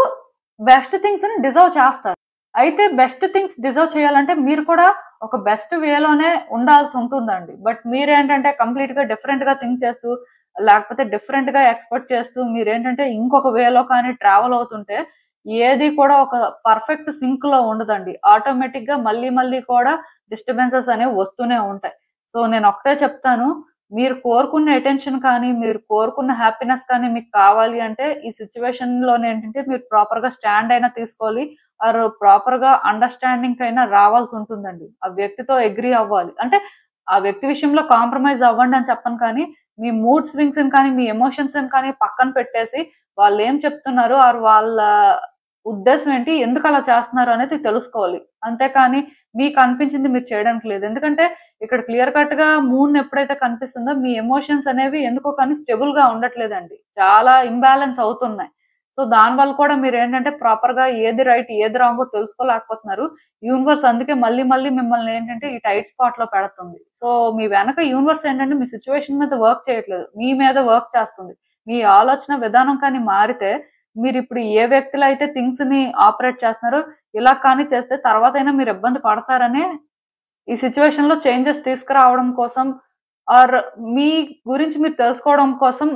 బెస్ట్ థింగ్స్ ని డిజర్వ్ చేస్తారు. అయితే బెస్ట్ థింగ్స్ డిజర్వ్ చేయాలంటే మీరు కూడా ఒక బెస్ట్ వేలోనే ఉండాల్సి ఉంటుందండి. బట్ మీరేంటంటే కంప్లీట్ గా డిఫరెంట్ గా థింక్ చేస్తూ లేకపోతే డిఫరెంట్ గా ఎక్స్పెక్ట్ చేస్తూ మీరేంటంటే ఇంకొక వేలో కానీ ట్రావెల్ అవుతుంటే ఏది కూడా ఒక పర్ఫెక్ట్ సింక్ లో ఉండదండి. ఆటోమేటిక్ గా మళ్ళీ మళ్ళీ కూడా డిస్టర్బెన్సెస్ అనేవి వస్తూనే ఉంటాయి. సో నేను ఒకటే చెప్తాను, మీరు కోరుకున్న అటెన్షన్ కానీ మీరు కోరుకున్న హ్యాపీనెస్ కానీ మీకు కావాలి అంటే ఈ సిచ్యువేషన్ లో ఏంటంటే మీరు ప్రాపర్ గా స్టాండ్ అయినా తీసుకోవాలి, ఆర్ ప్రాపర్ గా అండర్స్టాండింగ్ అయినా రావాల్సి ఉంటుందండి. ఆ వ్యక్తితో అగ్రీ అవ్వాలి. అంటే ఆ వ్యక్తి విషయంలో కాంప్రమైజ్ అవ్వండి అని చెప్పను, కానీ మీ మూడ్ స్వింగ్స్ కానీ మీ ఎమోషన్స్ కానీ పక్కన పెట్టేసి వాళ్ళు ఏం చెప్తున్నారు ఆర్ వాళ్ళ ఉద్దేశం ఏంటి, ఎందుకు అలా చేస్తున్నారు అనేది తెలుసుకోవాలి. అంతేకాని మీకు అనిపించింది మీరు చేయడానికి లేదు. ఎందుకంటే ఇక్కడ క్లియర్ కట్ గా మూన్ ఎప్పుడైతే కనిపిస్తుందో మీ ఎమోషన్స్ అనేవి ఎందుకో కానీ స్టేబుల్ గా ఉండట్లేదండి, చాలా ఇంబ్యాలెన్స్ అవుతున్నాయి. సో దానివల్ల కూడా మీరు ఏంటంటే ప్రాపర్ గా ఏది రైట్ ఏది రాంగో తెలుసుకోలేకపోతున్నారు. యూనివర్స్ అందుకే మళ్ళీ మళ్ళీ మిమ్మల్ని ఏంటంటే ఈ టైట్ స్పాట్ లో పెడుతుంది. సో మీ వెనక యూనివర్స్ ఏంటంటే మీ సిచ్యువేషన్ మీద వర్క్ చేయట్లేదు, మీ మీద వర్క్ చేస్తుంది. మీ ఆలోచన విధానం కానీ మారితే మీరు ఇప్పుడు ఏ వ్యక్తిలో అయితే థింగ్స్ ని ఆపరేట్ చేస్తున్నారో ఇలా కానీ చేస్తే తర్వాత అయినా మీరు ఇబ్బంది పడతారనే ఈ సిచ్యువేషన్ లో చేంజెస్ తీసుకురావడం కోసం ఆర్ మీ గురించి మీరు తెలుసుకోవడం కోసం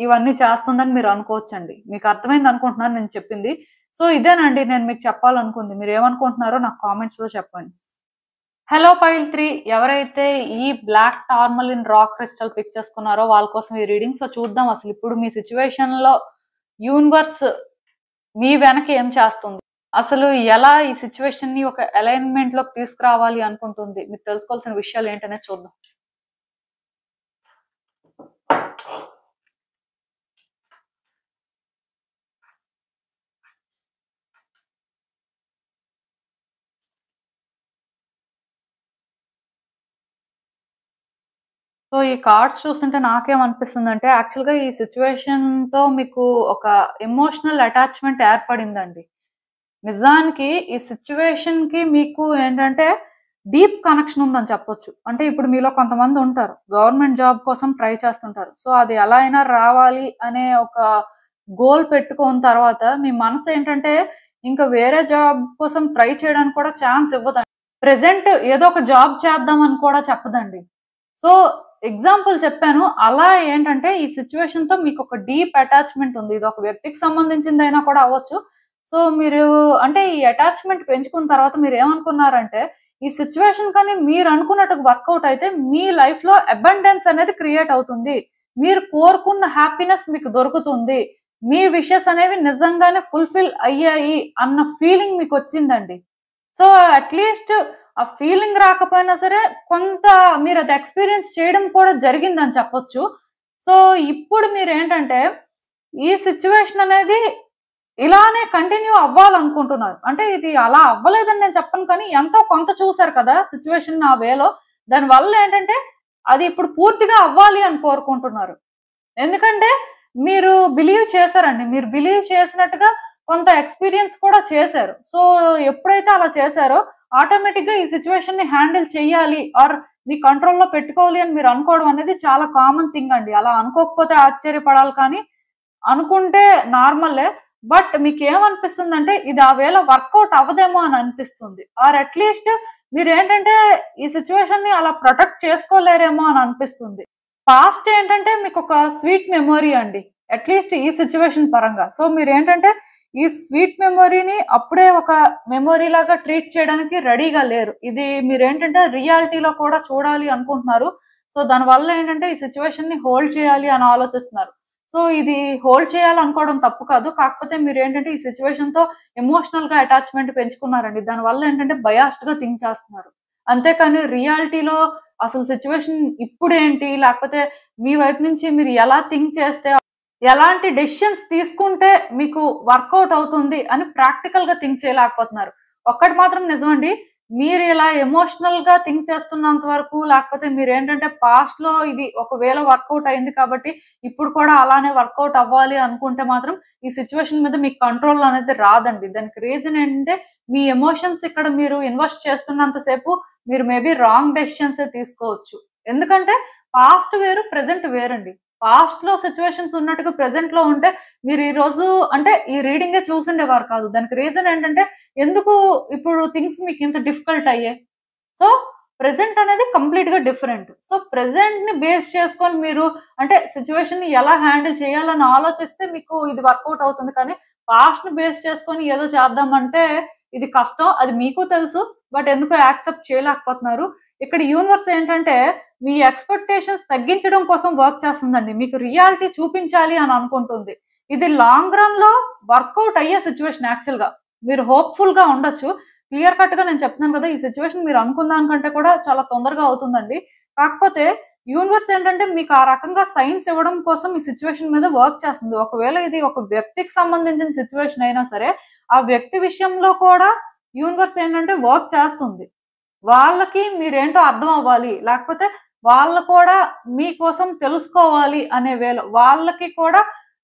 ఇవన్నీ చేస్తుందని మీరు అనుకోవచ్చండి. మీకు అర్థమైంది అనుకుంటున్నాను నేను చెప్పింది. సో ఇదేనండి నేను మీకు చెప్పాలనుకుంది. మీరు ఏమనుకుంటున్నారో నాకు కామెంట్స్ లో చెప్పండి. హలో పైల్ 3, ఎవరైతే ఈ black tourmaline rock crystal pick చేసుకున్నారో వాళ్ళ కోసం ఈ రీడింగ్. సో చూద్దాం అసలు ఇప్పుడు మీ సిచ్యువేషన్ లో యూనివర్స్ మీ వెనక ఏం చేస్తుంది, అసలు ఎలా ఈ సిచ్యువేషన్ ని ఒక అలైన్మెంట్ లోకి తీసుకురావాలి అనుకుంటుంది, మీరు తెలుసుకోవాల్సిన విషయాలు ఏంటనే చూద్దాం. సో ఈ కార్డ్స్ చూస్తుంటే నాకేమనిపిస్తుంది అంటే యాక్చువల్గా ఈ సిచ్యువేషన్ తో మీకు ఒక ఎమోషనల్ అటాచ్మెంట్ ఏర్పడిందండి. నిజానికి ఈ సిచ్యువేషన్ కి మీకు ఏంటంటే డీప్ కనెక్షన్ ఉందని చెప్పొచ్చు. అంటే ఇప్పుడు మీలో కొంతమంది ఉంటారు గవర్నమెంట్ జాబ్ కోసం ట్రై చేస్తుంటారు. సో అది ఎలా అయినా రావాలి అనే ఒక గోల్ పెట్టుకున్న తర్వాత మీ మనసు ఏంటంటే ఇంకా వేరే జాబ్ కోసం ట్రై చేయడానికి కూడా ఛాన్స్ ఇవ్వదండి. ప్రెసెంట్ ఏదో ఒక జాబ్ చేద్దామని కూడా చెప్పదండి. సో ఎగ్జాంపుల్ చెప్పాను. అలా ఏంటంటే ఈ సిట్యుయేషన్‌తో మీకు ఒక డీప్ అటాచ్‌మెంట్ ఉంది. ఇది ఒక వ్యక్తికి సంబంధించిందైనా కూడా అవ్వచ్చు. సో, మీరు అంటే ఈ అటాచ్‌మెంట్ పెంచుకున్న తర్వాత మీరేమనుకున్నారంటే, ఈ సిట్యుయేషన్ కానీ మీరనుకున్నట్టుగా వర్కౌట్ అయితే మీ లైఫ్‌లో అబండెన్స్ అనేది క్రియేట్ అవుతుంది. మీరు కోరుకున్న హ్యాపీనెస్ మీకు దొరుకుతుంది. మీ విషెస్ అనేవి నిజంగానే ఫుల్‌ఫిల్ అయ్యాయి అన్న ఫీలింగ్ మీకొచ్చిందండి. సో, అట్‌లీస్ట్ ఆ ఫీలింగ్ రాకపోయినా సరే కొంత మీరది ఎక్స్‌పీరియన్స్ చేయడం కూడా జరిగిందని చెప్పొచ్చు. సో, ఇప్పుడు మీరేంటంటే ఈ సిట్యుయేషన్ అనేది ఇలానే కంటిన్యూ అవ్వాలనుకుంటున్నారు. అంటే ఇది అలా అవ్వలేదని నేను చెప్పను కానీ ఎంతో కొంత చూసారు కదా సిట్యుయేషన్ ఆ వేలో. దానివల్ల ఏంటంటే అది ఇప్పుడు పూర్తిగా అవ్వాలి అని కోరుకుంటున్నారు. ఎందుకంటే మీరు బిలీవ్ చేశారండి. మీరు బిలీవ్ చేసినట్టుగా కొంత ఎక్స్‌పీరియన్స్ కూడా చేశారు. సో, ఎప్పుడైతే అలా చేశారో ఆటోమేటిక్‌గా ఈ సిట్యుయేషన్‌ని హ్యాండిల్ చెయ్యాలి ఆర్ మీ కంట్రోల్‌లో పెట్టుకోవాలి అని మీరు అనుకోవడం అనేది చాలా కామన్ థింగ్ అండి. అలా అనుకోకపోతే ఆశ్చర్యపడాలి కానీ, అనుకుంటే నార్మలే. బట్ మీకేమనిపిస్తుందంటే ఇది ఆ వేలో వర్కౌట్ అవ్వదేమో అని అనిపిస్తుంది. ఆర్ అట్‌లీస్ట్ మీరేంటంటే ఈ సిట్యుయేషన్‌ని అలా ప్రొటెక్ట్ చేసుకోలేరేమో అని అనిపిస్తుంది. పాస్ట్ ఏంటంటే మీకొక స్వీట్ మెమొరీ అండి. అట్‌లీస్ట్ ఈ సిట్యుయేషన్ పరంగా. సో, మీరేంటంటే ఈ స్వీట్ మెమొరీని అప్పుడే ఒక మెమొరీ లాగా ట్రీట్ చేయడానికి రెడీగా లేరు. ఇది మీరేంటంటే రియాలిటీలో కూడా చూడాలి అనుకుంటున్నారు. సో, దానివల్ల ఏంటంటే ఈ సిట్యుయేషన్‌ని హోల్డ్ చేయాలి అని ఆలోచిస్తున్నారు. సో, ఇది హోల్డ్ చేయాలనుకోవడం తప్పు కాదు. కాకపోతే మీరేంటంటే ఈ సిట్యుయేషన్‌తో ఎమోషనల్‌గా అటాచ్‌మెంట్ పెంచుకున్నారండి. దానివల్ల ఏంటంటే బయాస్డ్‌గా థింక్ చేస్తున్నారు. అంతేకాని రియాలిటీలో అసలు సిట్యుయేషన్ ఇప్పుడేంటి? లేకపోతే మీ వైపు నుంచి మీరు ఎలా థింక్ చేస్తే, ఎలాంటి డెసిషన్స్ తీసుకుంటే మీకు వర్కౌట్ అవుతుంది అని ప్రాక్టికల్‌గా థింక్ చేయలేకపోతున్నారు. ఒక్కటి మాత్రం నిజమండి. మీరు ఇలా ఎమోషనల్‌గా థింక్ చేస్తున్నంత వరకు లేకపోతే మీరేంటంటే పాస్ట్‌లో ఇది ఒకవేళ వర్కౌట్ అయింది కాబట్టి ఇప్పుడు కూడా అలానే వర్కౌట్ అవ్వాలి అనుకుంటే మాత్రం ఈ సిట్యుయేషన్ మీద మీకు కంట్రోల్ అనేది రాదండి. దానికి రీజన్ ఏంటంటే మీ ఎమోషన్స్ ఇక్కడ మీరు ఇన్వెస్ట్ చేస్తున్నంత సేపు మీరు మేబీ రాంగ్ డెసిషన్సే తీసుకోవచ్చు. ఎందుకంటే పాస్ట్ వేరు, ప్రెజెంట్ వేరండి. పాస్ట్‌లో సిట్యుయేషన్స్ ఉన్నట్టుగా ప్రెజెంట్‌లో ఉంటే మీరు ఈ రోజు అంటే ఈ రీడింగే చూసుండేవారు కాదు. దానికి రీజన్ ఏంటంటే ఎందుకు ఇప్పుడు థింగ్స్ మీకు ఇంత డిఫికల్ట్ అయ్యాయి. సో, ప్రెజెంట్ అనేది కంప్లీట్‌గా డిఫరెంట్. సో, ప్రెజెంట్‌ని బేస్ చేసుకొని మీరు అంటే సిట్యుయేషన్‌ని ఎలా హ్యాండిల్ చేయాలని ఆలోచిస్తే మీకు ఇది వర్కౌట్ అవుతుంది. కానీ పాస్ట్‌ని బేస్ చేసుకొని ఏదో చేద్దామంటే ఇది కష్టం. అది మీకు తెలుసు. బట్ ఎందుకో యాక్సెప్ట్ చేయలేకపోతున్నారు. ఇక్కడ యూనివర్స్ ఏంటంటే మీ ఎక్స్‌పెక్టేషన్స్ తగ్గించడం కోసం వర్క్ చేస్తుందండి. మీకు రియాలిటీ చూపించాలి అని అనుకుంటుంది. ఇది లాంగ్ రన్‌లో వర్కౌట్ అయ్యే సిట్యుయేషన్ యాక్చువల్‌గా. మీరు హోప్‌ఫుల్‌గా ఉండొచ్చు. క్లియర్ కట్‌గా నేను చెప్తున్నాను కదా! ఈ సిట్యుయేషన్ మీరు అనుకున్న దానికంటే కూడా చాలా తొందరగా అవుతుందండి. కాకపోతే యూనివర్స్ ఏంటంటే మీకు ఆ రకంగా సైన్స్ ఇవ్వడం కోసం ఈ సిట్యుయేషన్ మీద వర్క్ చేస్తుంది. ఒకవేళ ఇది ఒక వ్యక్తికి సంబంధించిన సిట్యుయేషన్ అయినా సరే, ఆ వ్యక్తి విషయంలో కూడా యూనివర్స్ ఏంటంటే వర్క్ చేస్తుంది. వాళ్ళకి మీరేంటో అర్థం అవ్వాలి. లేకపోతే వాళ్ళు కూడా మీకోసం తెలుసుకోవాలి అనే వేలో వాళ్ళకి కూడా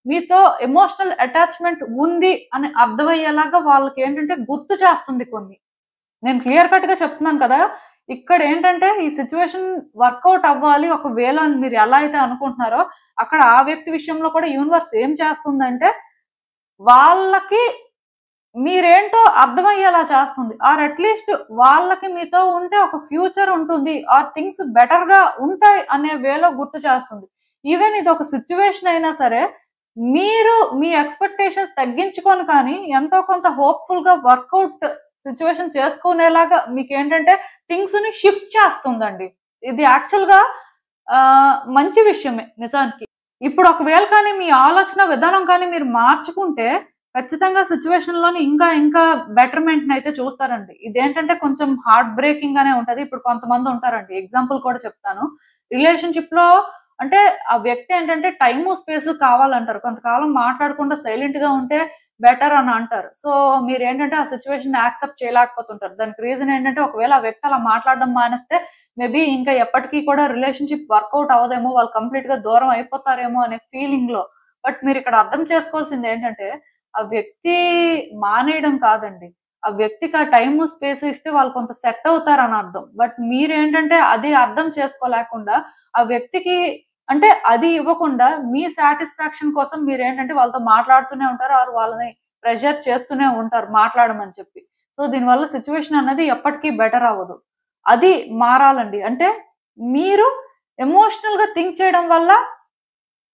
మీతో ఎమోషనల్ అటాచ్‌మెంట్ ఉంది అని అర్థమయ్యేలాగా వాళ్ళకేంటంటే గుర్తు చేస్తుంది కొన్ని. నేను క్లియర్ కట్‌గా చెప్తున్నాను కదా! ఇక్కడేంటంటే ఈ సిట్యుయేషన్ వర్కౌట్ అవ్వాలి ఒక వేలో అని మీరు ఎలా అయితే అనుకుంటున్నారో, అక్కడ ఆ వ్యక్తి విషయంలో కూడా యూనివర్స్ ఏం చేస్తుందంటే, వాళ్ళకి మీరేంటో అర్థమయ్యేలా చేస్తుంది. ఆర్ అట్‌లీస్ట్ వాళ్ళకి మీతో ఉంటే ఒక ఫ్యూచర్ ఉంటుంది. ఆర్ థింగ్స్ బెటర్‌గా ఉంటాయి అనే వేలో గుర్తు చేస్తుంది. ఈవెన్ ఇదొక సిట్యుయేషన్ అయినా సరే, మీరు మీ ఎక్స్‌పెక్టేషన్స్ తగ్గించుకొని కానీ ఎంతో కొంత హోప్‌ఫుల్‌గా వర్కౌట్ సిట్యుయేషన్ చేసుకునేలాగా మీకేంటంటే థింగ్స్‌ని షిఫ్ట్ చేస్తుందండి. ఇది యాక్చువల్‌గా మంచి విషయమే నిజానికి. ఇప్పుడు ఒకవేళ కానీ మీ ఆలోచన విధానం కానీ మీరు మార్చుకుంటే ఖచ్చితంగా సిట్యుయేషన్‌లోని ఇంకా ఇంకా బెటర్‌మెంట్‌నయితే చూస్తారండి. ఇదేంటంటే కొంచెం హార్ట్ బ్రేకింగ్ గానే ఉంటది. ఇప్పుడు కొంతమంది ఉంటారండి. ఎగ్జాంపుల్ కూడా చెప్తాను. రిలేషన్‌షిప్‌లో అంటే ఆ వ్యక్తి ఏంటంటే టైము, స్పేసు కావాలంటారు. కొంతకాలం మాట్లాడకుండా సైలెంట్‌గా ఉంటే బెటర్ అని అంటారు. సో, మీరేంటంటే ఆ సిట్యుయేషన్‌ని యాక్సెప్ట్ చేయలేకపోతుంటారు. దానికి రీజన్ ఏంటంటే ఒకవేళ ఆ వ్యక్తి అలా మాట్లాడడం మానేస్తే మేబీ ఇంకా ఎప్పటికి కూడా రిలేషన్‌షిప్ వర్కౌట్ అవ్వదేమో, వాళ్ళు కంప్లీట్‌గా దూరం అయిపోతారేమో అనే ఫీలింగ్‌లో. బట్ మీరిక్కడ అర్థం చేసుకోవాల్సింది ఏంటంటే ఆ వ్యక్తి మానేయడం కాదండి. ఆ వ్యక్తికి ఆ టైము, స్పేసు ఇస్తే వాళ్ళు కొంత సెట్ అవుతారని అర్థం. బట్ మీరేంటంటే అది అర్థం చేసుకోలేకుండా ఆ వ్యక్తికి అంటే అది ఇవ్వకుండా మీ సాటిస్ఫాక్షన్ కోసం మీరేంటంటే వాళ్ళతో మాట్లాడుతూనే ఉంటారు. ఆర్ వాళ్ళని ప్రెషర్ చేస్తూనే ఉంటారు మాట్లాడమని చెప్పి. సో, దీనివల్ల సిట్యుయేషన్ అనేది ఎప్పటికీ బెటర్ అవ్వదు. అది మారాలండి. అంటే మీరు ఎమోషనల్ గా థింక్ చేయడం వల్ల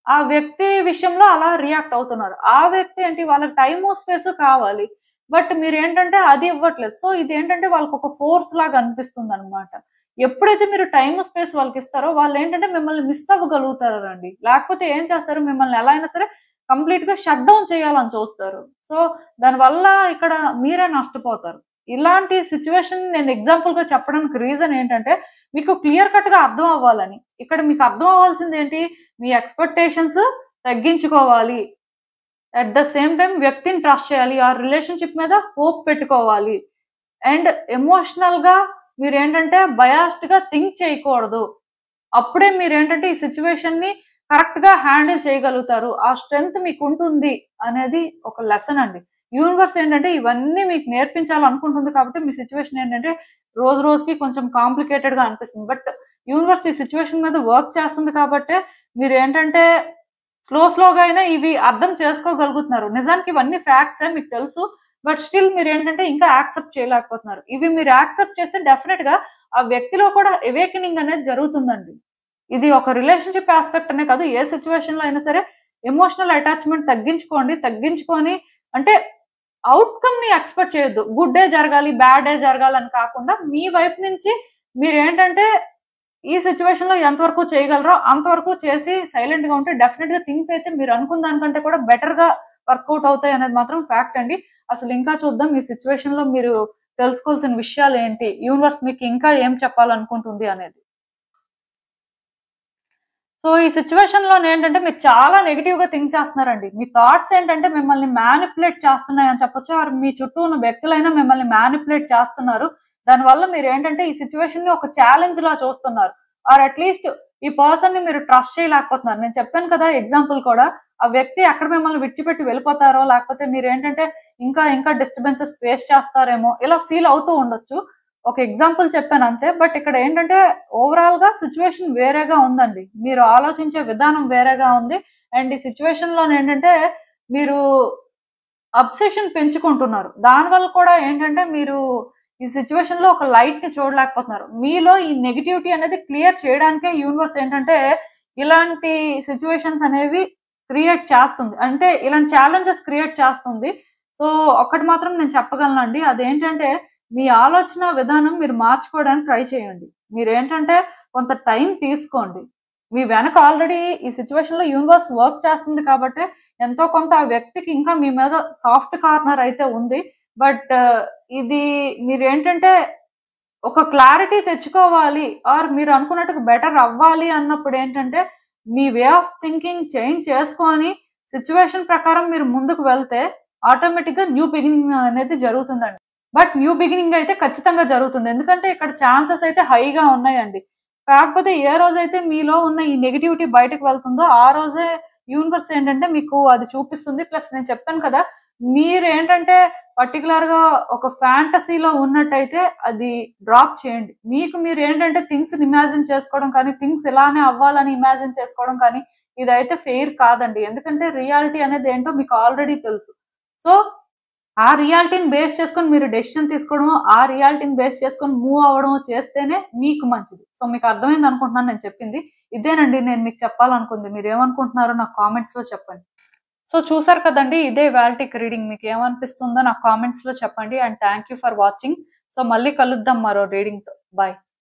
ఆ వ్యక్తి విషయంలో అలా రియాక్ట్ అవుతున్నారు. ఆ వ్యక్తి ఏంటి, వాళ్ళకి టైము, స్పేసు కావాలి. బట్ మీరేంటంటే అది ఇవ్వట్లేదు. సో ఇదేంటంటే వాళ్ళకొక ఫోర్స్ లాగా అనిపిస్తుందనమాట. ఎప్పుడైతే మీరు టైము, స్పేస్ వాళ్ళకిస్తారో వాళ్ళేంటంటే మిమ్మల్ని మిస్ అవ్వగలుగుతారండి. లేకపోతే ఏం చేస్తారు, మిమ్మల్ని ఎలా అయినా సరే కంప్లీట్‌గా షట్ డౌన్ చేయాలని చూస్తారు. సో దానివల్ల ఇక్కడ మీరే నష్టపోతారు. ఇలాంటి సిట్యుయేషన్ నేను ఎగ్జాంపుల్‌గా చెప్పడానికి రీజన్ ఏంటంటే, మీకు క్లియర్ కట్‌గా అర్థం అవ్వాలని. ఇక్కడ మీకు అర్థం అవ్వాల్సిందేంటి, మీ ఎక్స్‌పెక్టేషన్స్ తగ్గించుకోవాలి. అట్ ద సేమ్ టైమ్ వ్యక్తిని ట్రస్ట్ చేయాలి. ఆ రిలేషన్‌షిప్ మీద హోప్ పెట్టుకోవాలి. అండ్ ఎమోషనల్‌గా మీరేంటంటే బయాస్డ్‌గా థింక్ చేయకూడదు. అప్పుడే మీరేంటంటే ఈ సిట్యుయేషన్‌ని కరెక్ట్‌గా హ్యాండిల్ చేయగలుగుతారు. ఆ స్ట్రెంగ్త్ మీకుంటుంది అనేది ఒక లెసన్ అండి. యూనివర్స్ ఏంటంటే ఇవన్నీ మీకు నేర్పించాలనుకుంటుంది కాబట్టి మీ సిట్యుయేషన్ ఏంటంటే రోజు రోజుకి కొంచెం కాంప్లికేటెడ్‌గా అనిపిస్తుంది. బట్ యూనివర్స్ ఈ సిట్యుయేషన్ మీద వర్క్ చేస్తుంది కాబట్టే మీరేంటంటే స్లోగా అయినా ఇవి అర్థం చేసుకోగలుగుతున్నారు. నిజానికి ఇవన్నీ ఫ్యాక్ట్సే మీకు తెలుసు. బట్ స్టిల్ మీరేంటంటే ఇంకా యాక్సెప్ట్ చేయలేకపోతున్నారు. ఇవి మీరు యాక్సెప్ట్ చేస్తే డెఫినిట్‌గా ఆ వ్యక్తిలో కూడా అవేకెనింగ్ అనేది జరుగుతుందండి. ఇది ఒక రిలేషన్‌షిప్ యాస్పెక్ట్ అనే కాదు. ఏ సిట్యుయేషన్‌లో అయినా సరే ఎమోషనల్ అటాచ్‌మెంట్ తగ్గించుకోండి. తగ్గించుకొని అంటే ఔట్‌కమ్‌ని ఎక్స్‌పెక్ట్ చేయొద్దు. గుడ్డే జరగాలి, బ్యాడే జరగాలని కాకుండా మీ వైపు నుంచి మీరేంటంటే ఈ సిట్యుయేషన్‌లో ఎంతవరకు చేయగలరో అంతవరకు చేసి సైలెంట్‌గా ఉంటే డెఫినిట్‌గా థింగ్స్ అయితే మీరు అనుకున్న దానికంటే కూడా బెటర్‌గా వర్కౌట్ అవుతాయి అనేది మాత్రం ఫ్యాక్ట్ అండి. అసలు ఇంకా చూద్దాం ఈ సిట్యుయేషన్‌లో మీరు తెలుసుకోవాల్సిన విషయాలేంటి? యూనివర్స్ మీకు ఇంకా ఏం చెప్పాలనుకుంటుంది అనేది. సో ఈ సిట్యుయేషన్‌లోనేంటంటే మీరు చాలా నెగెటివ్‌గా థింక్ చేస్తున్నారండి. మీ థాట్స్ ఏంటంటే మిమ్మల్ని మ్యానిప్యులేట్ చేస్తున్నాయని చెప్పొచ్చు. ఆర్ మీ చుట్టూ ఉన్న వ్యక్తులైనా మిమ్మల్ని మ్యానిప్యులేట్ చేస్తున్నారు. దానివల్ల మీరేంటంటే ఈ సిట్యుయేషన్‌ని ఒక ఛాలెంజ్‌లా చూస్తున్నారు. ఆర్ అట్‌లీస్ట్ ఈ పర్సన్‌ని మీరు ట్రస్ట్ చేయలేకపోతున్నారు. నేను చెప్పాను కదా ఎగ్జాంపుల్ కూడా. ఆ వ్యక్తి ఎక్కడ మిమ్మల్ని విడిచిపెట్టి వెళ్ళిపోతారో, లేకపోతే మీరేంటంటే ఇంకా డిస్టర్బెన్సెస్ ఫేస్ చేస్తారేమో ఇలా ఫీల్ అవుతూ ఉండొచ్చు. ఒక ఎగ్జాంపుల్ చెప్పానంతే. బట్ ఇక్కడ ఏంటంటే ఓవరాల్‌గా సిట్యుయేషన్ వేరేగా ఉందండి. మీరు ఆలోచించే విధానం వేరేగా ఉంది. అండ్ ఈ సిట్యుయేషన్‌లోనేంటంటే మీరు అబ్సెషన్ పెంచుకుంటున్నారు. దానివల్ల కూడా ఏంటంటే మీరు ఈ సిట్యుయేషన్‌లో ఒక లైట్‌ని చూడలేకపోతున్నారు. మీలో ఈ నెగటివిటీ అనేది క్లియర్ చేయడానికే యూనివర్స్ ఏంటంటే ఇలాంటి సిట్యుయేషన్స్ అనేవి క్రియేట్ చేస్తుంది. అంటే ఇలాంటి ఛాలెంజెస్ క్రియేట్ చేస్తుంది. సో ఒక్కటి మాత్రం నేను చెప్పగలనండి. అదేంటంటే మీ ఆలోచన విధానం మీరు మార్చుకోవడానికి ట్రై చేయండి. మీరేంటంటే కొంత టైం తీసుకోండి. మీ వెనక ఆల్రెడీ ఈ సిట్యుయేషన్‌లో యూనివర్స్ వర్క్ చేస్తుంది కాబట్టే ఎంతో కొంత ఆ వ్యక్తికి ఇంకా మీ మీద సాఫ్ట్ కార్నర్ అయితే ఉంది. బట్ ఇది మీరేంటంటే ఒక క్లారిటీ తెచ్చుకోవాలి ఆర్ మీరు అనుకున్నట్టుగా బెటర్ అవ్వాలి అన్నప్పుడేంటంటే మీ వే ఆఫ్ థింకింగ్ చేంజ్ చేసుకొని సిట్యుయేషన్ ప్రకారం మీరు ముందుకు వెళ్తే ఆటోమేటిక్‌గా న్యూ బిగినింగ్ అనేది జరుగుతుందండి. బట్ న్యూ బిగినింగ్ అయితే ఖచ్చితంగా జరుగుతుంది. ఎందుకంటే ఇక్కడ ఛాన్సెస్ అయితే హైగా ఉన్నాయండి. కాకపోతే ఏ రోజైతే మీలో ఉన్న ఈ నెగటివిటీ బయటకు వెళ్తుందో ఆ రోజే యూనివర్స్ ఏంటంటే మీకు అది చూపిస్తుంది. ప్లస్ నేను చెప్పాను కదా! మీరేంటంటే పర్టిక్యులర్‌గా ఒక ఫ్యాంటసీలో ఉన్నట్టయితే అది డ్రాప్ చేయండి. మీకు మీరేంటంటే థింగ్స్‌ని ఇమాజిన్ చేసుకోవడం కానీ, థింగ్స్ ఇలానే అవ్వాలని ఇమాజిన్ చేసుకోవడం కానీ ఇదైతే ఫెయిర్ కాదండి. ఎందుకంటే రియాలిటీ అనేది ఏంటో మీకు ఆల్రెడీ తెలుసు. సో ఆ రియాలిటీని బేస్ చేసుకొని మీరు డెసిషన్ తీసుకోవడమో, ఆ రియాలిటీని బేస్ చేసుకొని మూవ్ అవ్వడమో చేస్తేనే మీకు మంచిది. సో మీకు అర్థమైంది అనుకుంటున్నాను నేను చెప్పింది. ఇదేనండి నేను మీకు చెప్పాలనుకుంది. మీరేమనుకుంటున్నారో నాకు కామెంట్స్‌లో చెప్పండి. సో చూసారు కదండీ! ఇదే ఇవాల్టికి రీడింగ్. మీకేమనిపిస్తుందో నాకు కామెంట్స్‌లో చెప్పండి. And thank you for watching. So మళ్ళీ కలుద్దాం మరో రీడింగ్‌తో. బై.